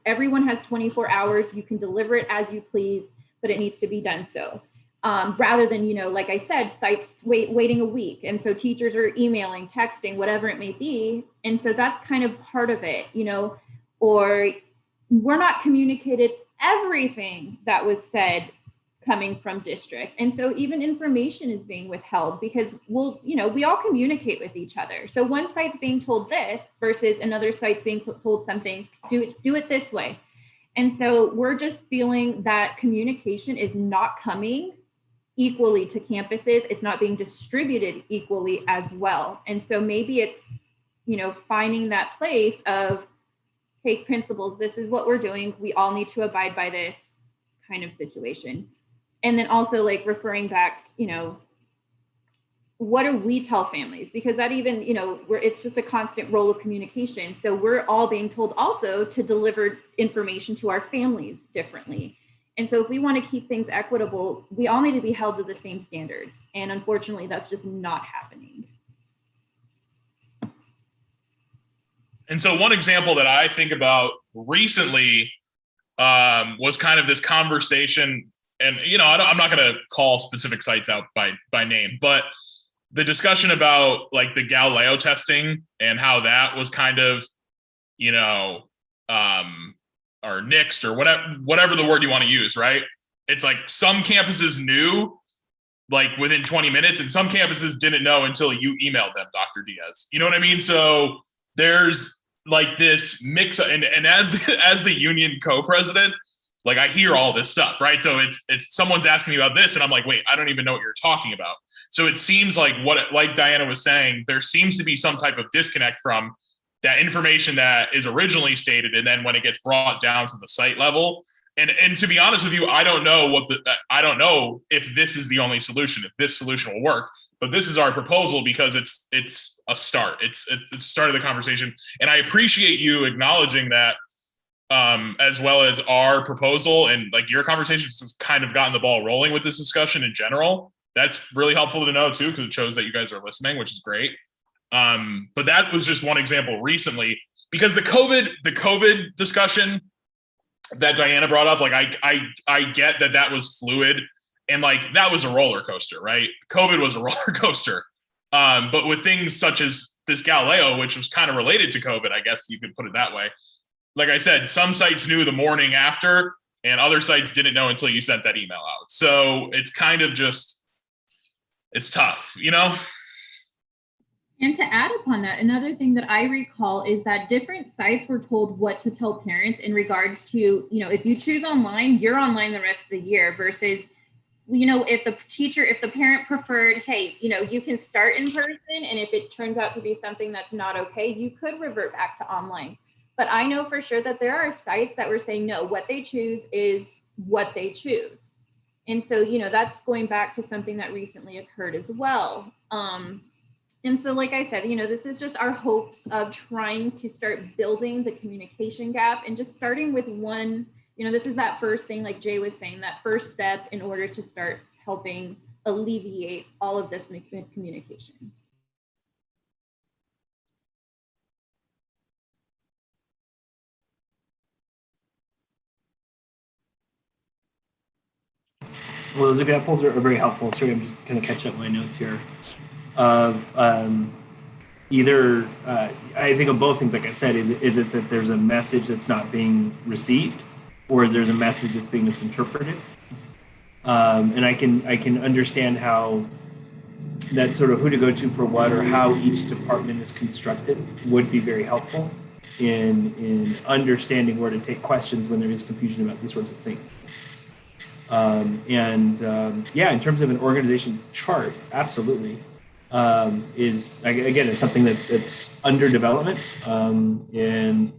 everyone has 24 hours, you can deliver it as you please, but it needs to be done so. Rather than, like I said, sites waiting a week. And so teachers are emailing, texting, whatever it may be. And so that's kind of part of it, or we're not communicated everything that was said coming from district. And so even information is being withheld because we all communicate with each other. So one site's being told this versus another site's being told something, do it this way. And so we're just feeling that communication is not coming equally to campuses. It's not being distributed equally as well. And so maybe it's, finding that place of, hey, principals, this is what we're doing. We all need to abide by this kind of situation. And then also like referring back, what do we tell families? Because that even, it's just a constant role of communication. So we're all being told also to deliver information to our families differently. And so if we want to keep things equitable, we all need to be held to the same standards. And unfortunately, that's just not happening. And so one example that I think about recently was kind of this conversation. And, I'm not going to call specific sites out by name, but the discussion about like the Galileo testing and how that was kind of, you know, or nixed or whatever the word you want to use, right? It's like some campuses knew like within 20 minutes and some campuses didn't know until you emailed them, Dr. Diaz. You know what I mean? So there's like this mix, and as the union co-president, like I hear all this stuff, right? So it's someone's asking me about this and I'm like, wait, I don't even know what you're talking about. So it seems like like Diana was saying, there seems to be some type of disconnect from that information that is originally stated, and then when it gets brought down to the site level. And to be honest with you, I don't know if this is the only solution, if this solution will work. But this is our proposal because it's a start. It's the start of the conversation, and I appreciate you acknowledging that, as well as our proposal, and like your conversation has kind of gotten the ball rolling with this discussion in general. That's really helpful to know too, because it shows that you guys are listening, which is great. But that was just one example recently, because the COVID discussion that Diana brought up, like I get that was fluid and like that was a roller coaster, right? COVID was a roller coaster. But with things such as this Galileo, which was kind of related to COVID, I guess you could put it that way. Like I said, some sites knew the morning after and other sites didn't know until you sent that email out. So it's kind of just, it's tough, you know? And to add upon that, another thing that I recall is that different sites were told what to tell parents in regards to, you know, if you choose online, you're online the rest of the year versus, you know, if the parent preferred, hey, you know, you can start in person. And if it turns out to be something that's not okay, you could revert back to online. But I know for sure that there are sites that were saying, no, what they choose is what they choose. And so, you know, that's going back to something that recently occurred as well. And so, like I said, you know, this is just our hopes of trying to start building the communication gap and just starting with one, you know, this is that first thing, like Jay was saying, that first step in order to start helping alleviate all of this miscommunication. Well, those examples are very helpful. Sorry, I'm just going to catch up my notes here of either, I think of both things, like I said, is it that there's a message that's not being received, or is there's a message that's being misinterpreted? And I can understand how that sort of who to go to for what, or how each department is constructed would be very helpful in understanding where to take questions when there is confusion about these sorts of things. Yeah, in terms of an organization chart, absolutely. Is again, it's something that's under development, and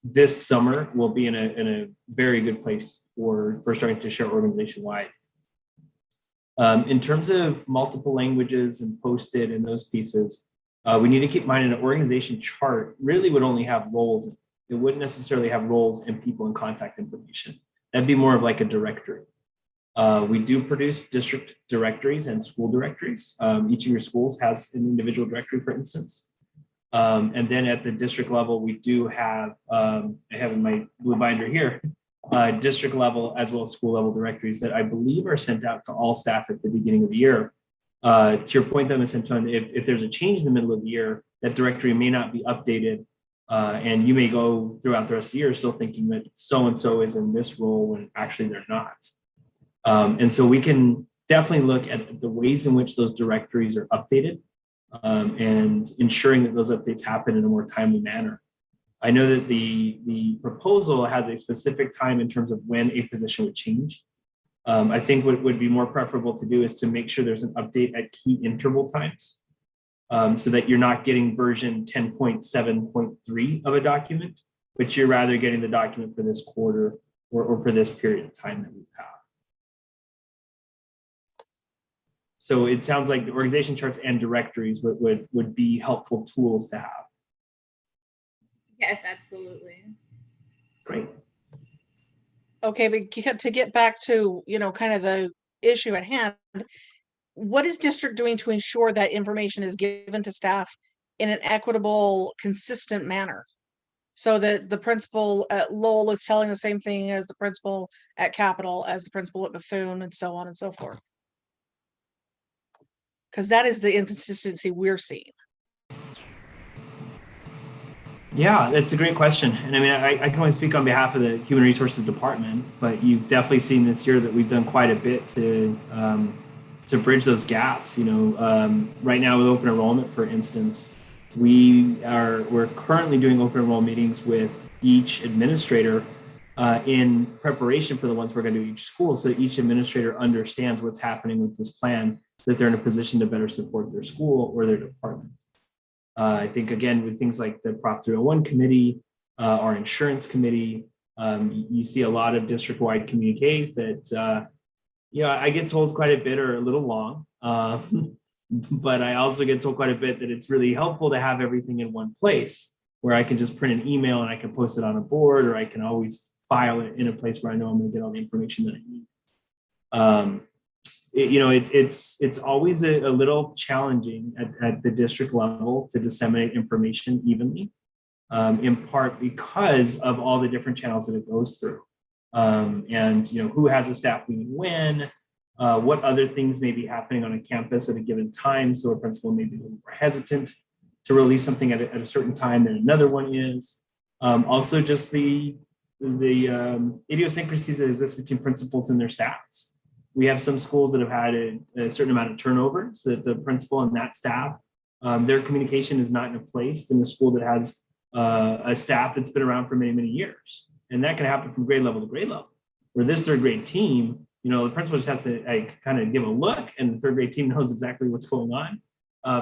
this summer we'll be in a very good place for starting to share organization wide. In terms of multiple languages and posted and those pieces, we need to keep in mind an organization chart really would only have roles. It wouldn't necessarily have roles and people and contact information. That'd be more of like a directory. We do produce district directories and school directories. Each of your schools has an individual directory, for instance. And then at the district level, we do have, I have in my blue binder here, district level as well as school level directories that I believe are sent out to all staff at the beginning of the year. To your point, though, Ms. Anton, if there's a change in the middle of the year, that directory may not be updated. And you may go throughout the rest of the year still thinking that so-and-so is in this role when actually they're not. And so we can definitely look at the ways in which those directories are updated, and ensuring that those updates happen in a more timely manner. I know that the proposal has a specific time in terms of when a position would change. I think what would be more preferable to do is to make sure there's an update at key interval times, so that you're not getting version 10.7.3 of a document, but you're rather getting the document for this quarter or for this period of time that we have. So it sounds like the organization charts and directories would be helpful tools to have. Yes, absolutely. Great. Okay, but to get back to, you know, kind of the issue at hand, what is district doing to ensure that information is given to staff in an equitable, consistent manner? So that the principal at Lowell is telling the same thing as the principal at Capitol, as the principal at Bethune, and so on and so forth. Because that is the inconsistency we're seeing. Yeah, that's a great question. And I mean, I can only speak on behalf of the Human Resources Department, but you've definitely seen this year that we've done quite a bit to bridge those gaps. Right now with open enrollment, for instance, we're currently doing open enrollment meetings with each administrator in preparation for the ones we're going to do each school, so that each administrator understands what's happening with this plan, that they're in a position to better support their school or their department. I think, again, with things like the Prop 301 committee, our insurance committee, you see a lot of district-wide communiques that, I get told quite a bit are a little long, but I also get told quite a bit that it's really helpful to have everything in one place where I can just print an email and I can post it on a board, or I can always file it in a place where I know I'm going to get all the information that I need. It's always a little challenging at the district level to disseminate information evenly, in part because of all the different channels that it goes through. And who has a staff meeting when, what other things may be happening on a campus at a given time. So a principal may be a little more hesitant to release something at a certain time than another one is. Also just the idiosyncrasies that exist between principals and their staffs. We have some schools that have had a certain amount of turnover, so that the principal and that staff, their communication is not in a place than a school that has a staff that's been around for many, many years. And that can happen from grade level to grade level. Where this third grade team, the principal just has to kind of give a look, and the third grade team knows exactly what's going on,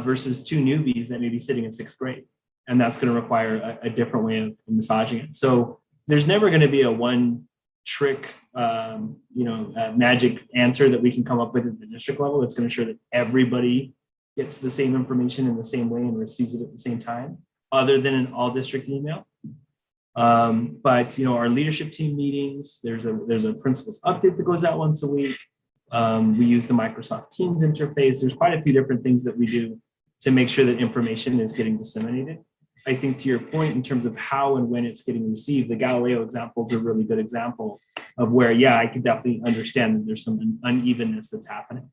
versus two newbies that may be sitting in sixth grade. And that's going to require a different way of massaging it. So there's never going to be a one trick, magic answer that we can come up with at the district level that's going to ensure that everybody gets the same information in the same way and receives it at the same time, other than an all district email. But our leadership team meetings, there's a principal's update that goes out once a week. We use the Microsoft Teams interface. There's quite a few different things that we do to make sure that information is getting disseminated. I think to your point, in terms of how and when it's getting received, the Galileo example is a really good example of where, I could definitely understand that there's some unevenness that's happening.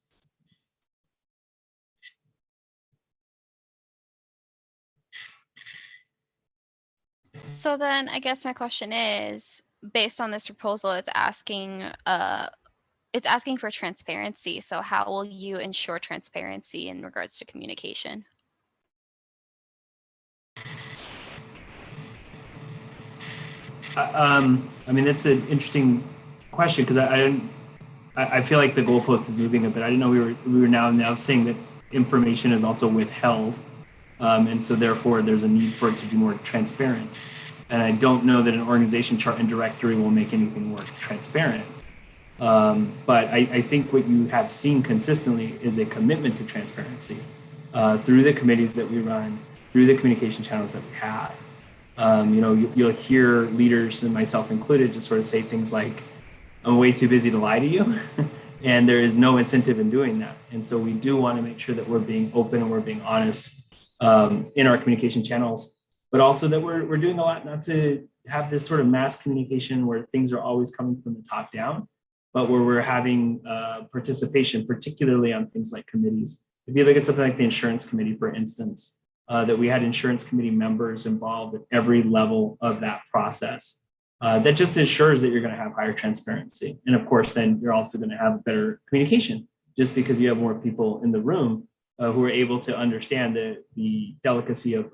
So then I guess my question is, based on this proposal, it's asking for transparency. So how will you ensure transparency in regards to communication? That's an interesting question, because I feel like the goalpost is moving a bit. I didn't know we were now saying that information is also withheld, and so therefore there's a need for it to be more transparent. And I don't know that an organization chart and directory will make anything more transparent. But I think what you have seen consistently is a commitment to transparency through the committees that we run, through the communication channels that we have. You'll hear leaders, and myself included, just sort of say things like, I'm way too busy to lie to you. And there is no incentive in doing that. And so we do want to make sure that we're being open and we're being honest in our communication channels, but also that we're doing a lot not to have this sort of mass communication where things are always coming from the top down, but where we're having participation, particularly on things like committees. If you look at something like the insurance committee, for instance, that we had insurance committee members involved at every level of that process. That just ensures that you're going to have higher transparency. And of course, then you're also going to have better communication, just because you have more people in the room who are able to understand the delicacy of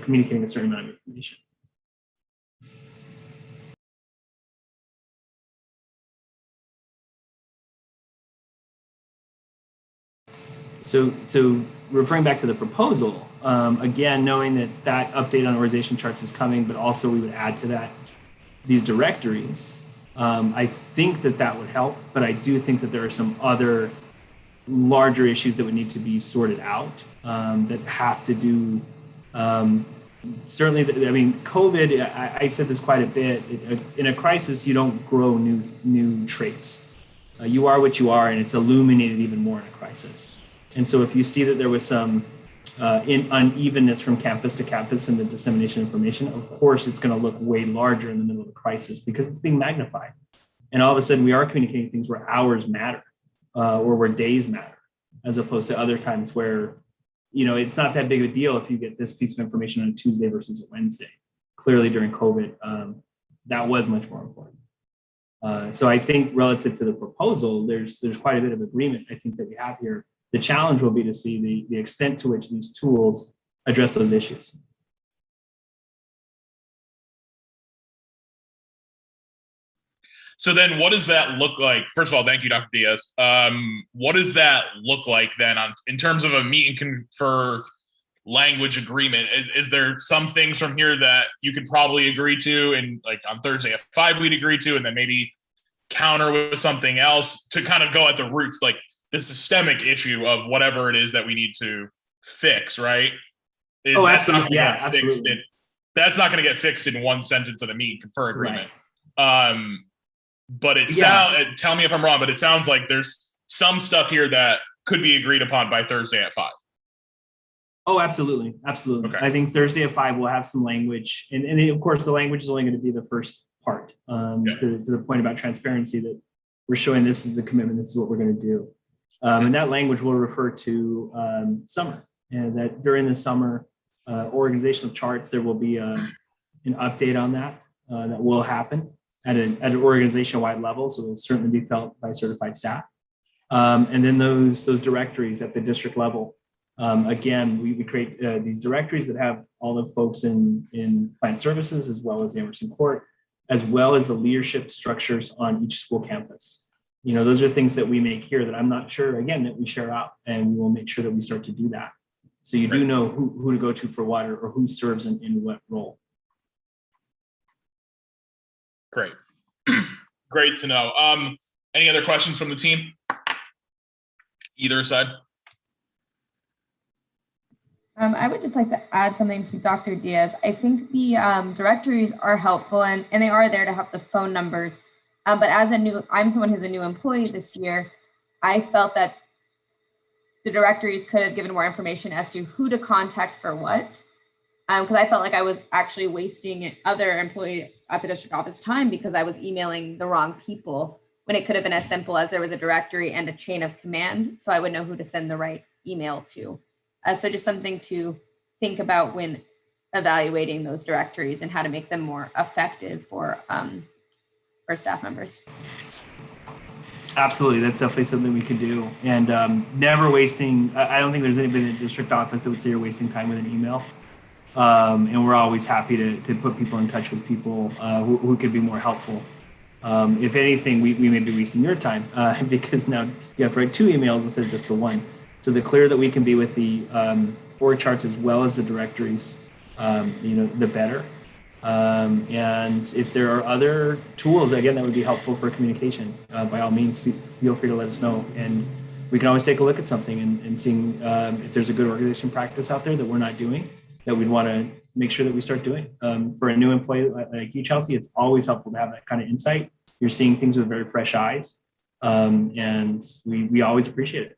communicating a certain amount of information. So referring back to the proposal, again, knowing that update on organization charts is coming, but also we would add to that these directories. I think that would help, but I do think that there are some other larger issues that would need to be sorted out that have to do, certainly, COVID, I said this quite a bit, in a crisis, you don't grow new traits. You are what you are, and it's illuminated even more in a crisis. And so if you see that there was some unevenness from campus to campus in the dissemination of information, of course, it's going to look way larger in the middle of a crisis because it's being magnified. And all of a sudden, we are communicating things where hours matter or where days matter. as opposed to other times where, it's not that big of a deal if you get this piece of information on a Tuesday versus a Wednesday. Clearly during COVID, that was much more important. So I think relative to the proposal, there's quite a bit of agreement I think that we have here. The challenge will be to see the extent to which these tools address those issues. So then what does that look like? First of all, thank you, Dr. Diaz. What does that look like then in terms of a meet and confer language agreement? Is there some things from here that you could probably agree to, and like on Thursday at 5 we'd agree to, and then maybe counter with something else to kind of go at the roots, like the systemic issue of whatever it is that we need to fix, right? Absolutely. Yeah, absolutely. That's not going to get fixed in one sentence of a meet and confer agreement. Right. But tell me if I'm wrong, but it sounds like there's some stuff here that could be agreed upon by Thursday at 5. Oh, absolutely. Absolutely. Okay. I think Thursday at 5 we'll have some language. And of course, the language is only going to be the first part to the point about transparency, that we're showing this is the commitment, this is what we're going to do. And that language will refer to summer, and that during the summer organizational charts, there will be an update on that that will happen at an organization-wide level. So it will certainly be felt by certified staff. And then those directories at the district level. Again, we create these directories that have all the folks in plant services, as well as the Emerson Court, as well as the leadership structures on each school campus. Those are things that we make here that I'm not sure, again, that we share out, and we will make sure that we start to do that. So you do know who to go to for what, or who serves in what role. Great. Great to know. Any other questions from the team? Either side? I would just like to add something to Dr. Diaz. I think the directories are helpful, and they are there to have the phone numbers. But I'm someone who's a new employee this year. I felt that the directories could have given more information as to who to contact for what. Because I felt like I was actually wasting other employee at the district office time because I was emailing the wrong people, when it could have been as simple as there was a directory and a chain of command, so I would know who to send the right email to. So just something to think about when evaluating those directories and how to make them more effective for staff members. Absolutely, that's definitely something we could do. And never wasting, I don't think there's anybody in the district office that would say you're wasting time with an email. And we're always happy to put people in touch with people who could be more helpful. If anything, we may be wasting your time because now you have to write 2 emails instead of just the one. So the clearer that we can be with the org charts as well as the directories, the better. And if there are other tools, again, that would be helpful for communication, by all means, feel free to let us know. And we can always take a look at something and seeing if there's a good organization practice out there that we're not doing, that we'd want to make sure that we start doing. For a new employee like you, Chelsea, it's always helpful to have that kind of insight. You're seeing things with very fresh eyes, and we always appreciate it.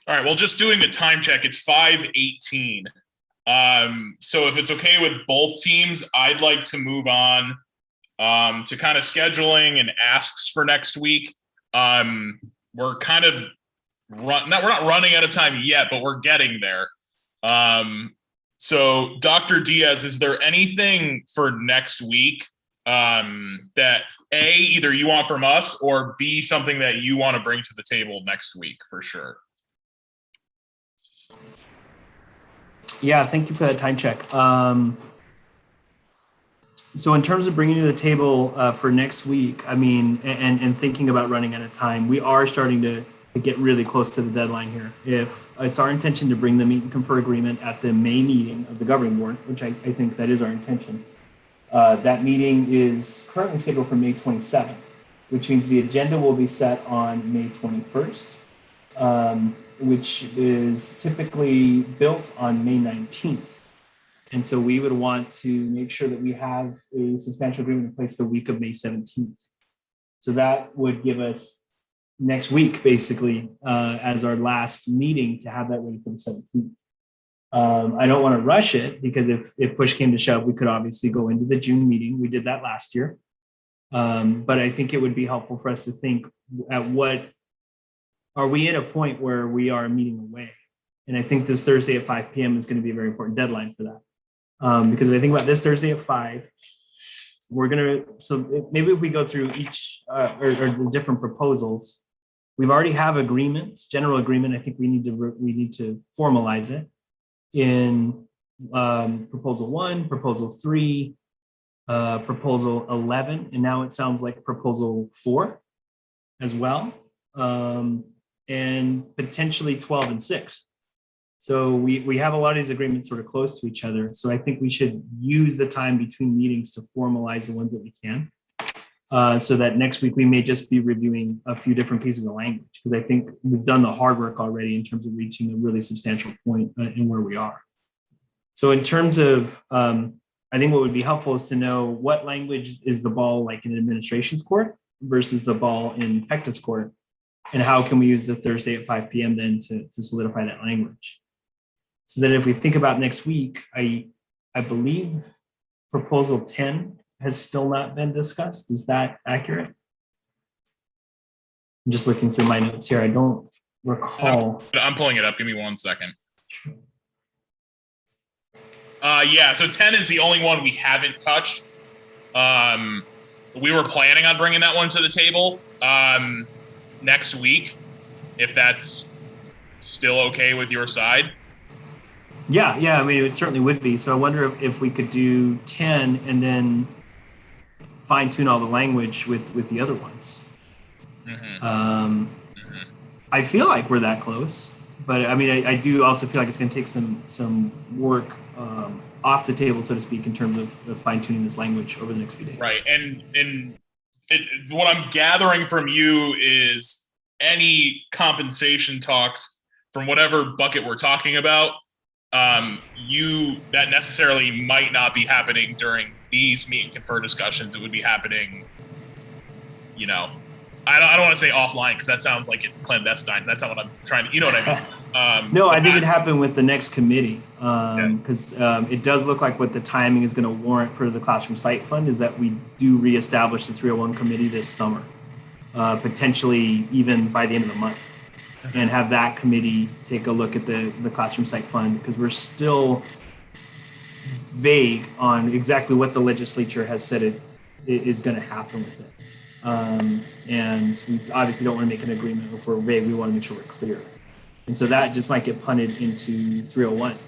All right, well, just doing the time check, it's 5:18. So if it's okay with both teams, I'd like to move on to kind of scheduling and asks for next week. We're kind of we're not running out of time yet, but we're getting there. So Dr. Diaz, is there anything for next week that A, either you want from us, or B, something that you want to bring to the table next week for sure? Yeah, thank you for that time check. So in terms of bringing to the table for next week, I mean, and thinking about running out of time, we are starting to get really close to the deadline here. If it's our intention to bring the meet and confer agreement at the May meeting of the governing board, which I think that is our intention, that meeting is currently scheduled for May 27th, which means the agenda will be set on May 21st. Which is typically built on May 19th. And so we would want to make sure that we have a substantial agreement in place the week of May 17th. So that would give us next week, basically, as our last meeting to have that ready for the 17th. I don't want to rush it because if push came to shove, we could obviously go into the June meeting. We did that last year. But I think it would be helpful for us to think at what, are we at a point where we are meeting away? And I think this Thursday at 5 p.m. is going to be a very important deadline for that. Because if I think about this Thursday at 5, we're going to, so maybe if we go through each or the different proposals, we've already have agreements, general agreement. I think we need to formalize it in proposal 1, proposal 3, proposal 11, and now it sounds like proposal 4 as well, and potentially 12 and 6. So we have a lot of these agreements sort of close to each other. So I think we should use the time between meetings to formalize the ones that we can. So that next week we may just be reviewing a few different pieces of language, because I think we've done the hard work already in terms of reaching a really substantial point in where we are. So in terms of, I think what would be helpful is to know what language is the ball like in administration's court versus the ball in PECTA's court, and how can we use the Thursday at 5 p.m. then to solidify that language. So that if we think about next week, I believe proposal 10 has still not been discussed. Is that accurate? I'm just looking through my notes here. I don't recall. I'm pulling it up. Give me 1 second. Yeah, so 10 is the only one we haven't touched. We were planning on bringing that one to the table next week, if that's still okay with your side. Yeah, I mean, it certainly would be. So I wonder if we could do 10 and then fine tune all the language with the other ones. Mm-hmm. I feel like we're that close, but I mean, I do also feel like it's going to take some work off the table, so to speak, in terms of fine tuning this language over the next few days. Right, and what I'm gathering from you is any compensation talks from whatever bucket we're talking about, that necessarily might not be happening during these meet and confer discussions. It would be happening, I don't want to say offline, because that sounds like it's clandestine. That's not what I'm trying to, you know what I mean? No, I think it happened with the next committee, because it does look like what the timing is going to warrant for the Classroom Site Fund is that we do reestablish the 301 committee this summer, potentially even by the end of the month, and have that committee take a look at the Classroom Site Fund, because we're still vague on exactly what the legislature has said it is going to happen with it. And we obviously don't want to make an agreement if we're vague. We want to make sure we're clear. And so that just might get punted into 301.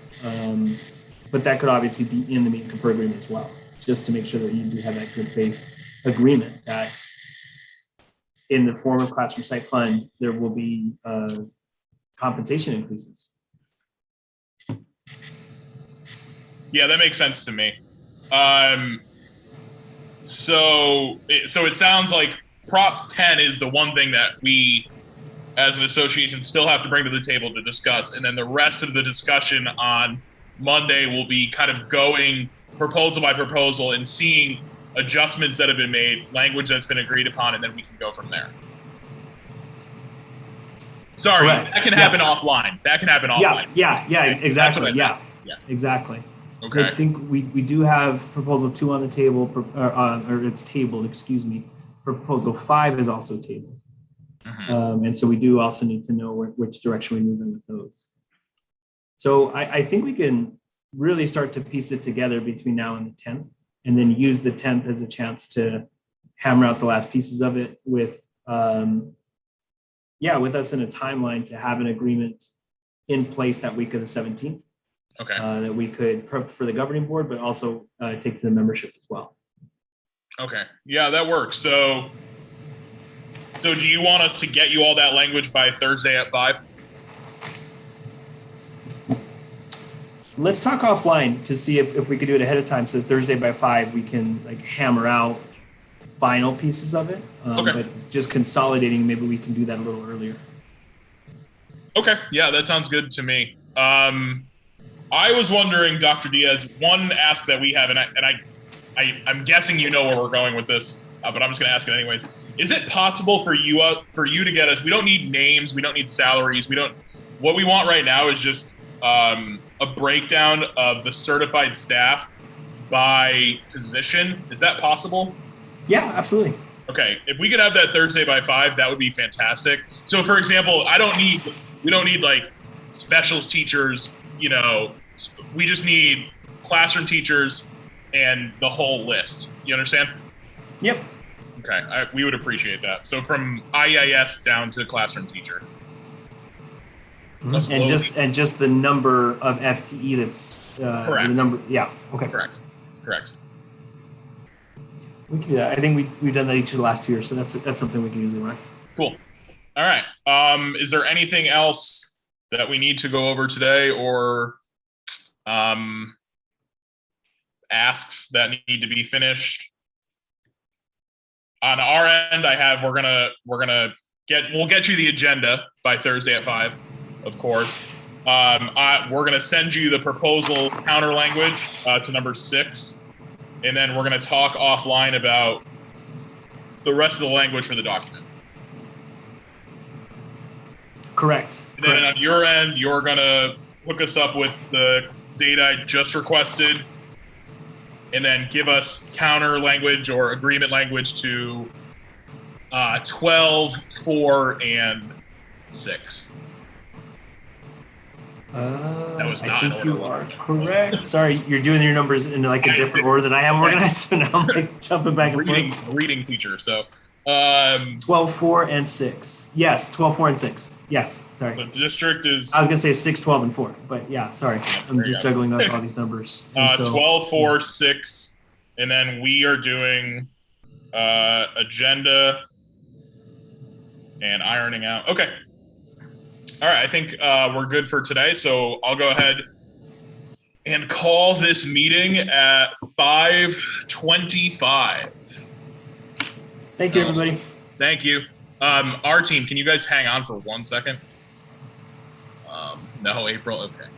But that could obviously be in the meet and confer agreement as well, just to make sure that you do have that good faith agreement that in the form of Classroom Site Fund, there will be compensation increases. Yeah, that makes sense to me. So it sounds like Prop 10 is the one thing that we, as an association, still have to bring to the table to discuss. And then the rest of the discussion on Monday will be kind of going proposal by proposal and seeing adjustments that have been made, language that's been agreed upon, and then we can go from there. Sorry, Correct. That can happen offline. That can happen offline. Yeah, exactly. Yeah, exactly. Okay. I think we do have proposal 2 on the table, or it's tabled, excuse me. Proposal 5 is also tabled. Mm-hmm. And so we do also need to know which direction we move in with those. So I think we can really start to piece it together between now and the 10th, and then use the 10th as a chance to hammer out the last pieces of it with us in a timeline to have an agreement in place that week of the 17th. Okay. That we could prep for the governing board, but also take to the membership as well. Okay. Yeah, that works. So do you want us to get you all that language by Thursday at 5? Let's talk offline to see if we could do it ahead of time, so that Thursday by 5 we can hammer out final pieces of it. Okay. But just consolidating, maybe we can do that a little earlier. Okay. Yeah, that sounds good to me. I was wondering, Dr. Diaz, one ask that we have, and I'm guessing you know where we're going with this, but I'm just going to ask it anyways. Is it possible for you to get us? We don't need names. We don't need salaries. What we want right now is just a breakdown of the certified staff by position. Is that possible? Yeah, absolutely. Okay, if we could have that Thursday by 5, that would be fantastic. So, for example, we don't need like specials teachers. We just need classroom teachers and the whole list. You understand? Yep. Okay, we would appreciate that. So from IEIS down to classroom teacher. And just the number of FTE that's correct. The number. Yeah. Okay. Correct. We can do that. I think we've done that each of the last 2 years, so that's something we can usually run. Cool. All right. Is there anything else that we need to go over today, or asks that need to be finished? On our end, we'll get you the agenda by Thursday at 5, of course. We're gonna send you the proposal counter language to number 6, and then we're gonna talk offline about the rest of the language for the document. Correct. And then on your end, you're gonna hook us up with the data I just requested, and then give us counter language or agreement language to 12, 4, and 6. That was not I in think order. you are correct. Sorry, you're doing your numbers in like a different order than I have them organized, so now I'm like jumping back and forth. Reading teacher, so 12, 4, and 6. Yes, 12, 4, and 6. Yes, sorry. The district is... I was going to say 6, 12, and 4, but yeah, sorry. I'm just juggling all these numbers. 12, 4, 6, and then we are doing agenda and ironing out. Okay. All right, I think we're good for today, so I'll go ahead and call this meeting at 5:25. Thank you, everybody. Thank you. Our team, can you guys hang on for 1 second? No, April, okay.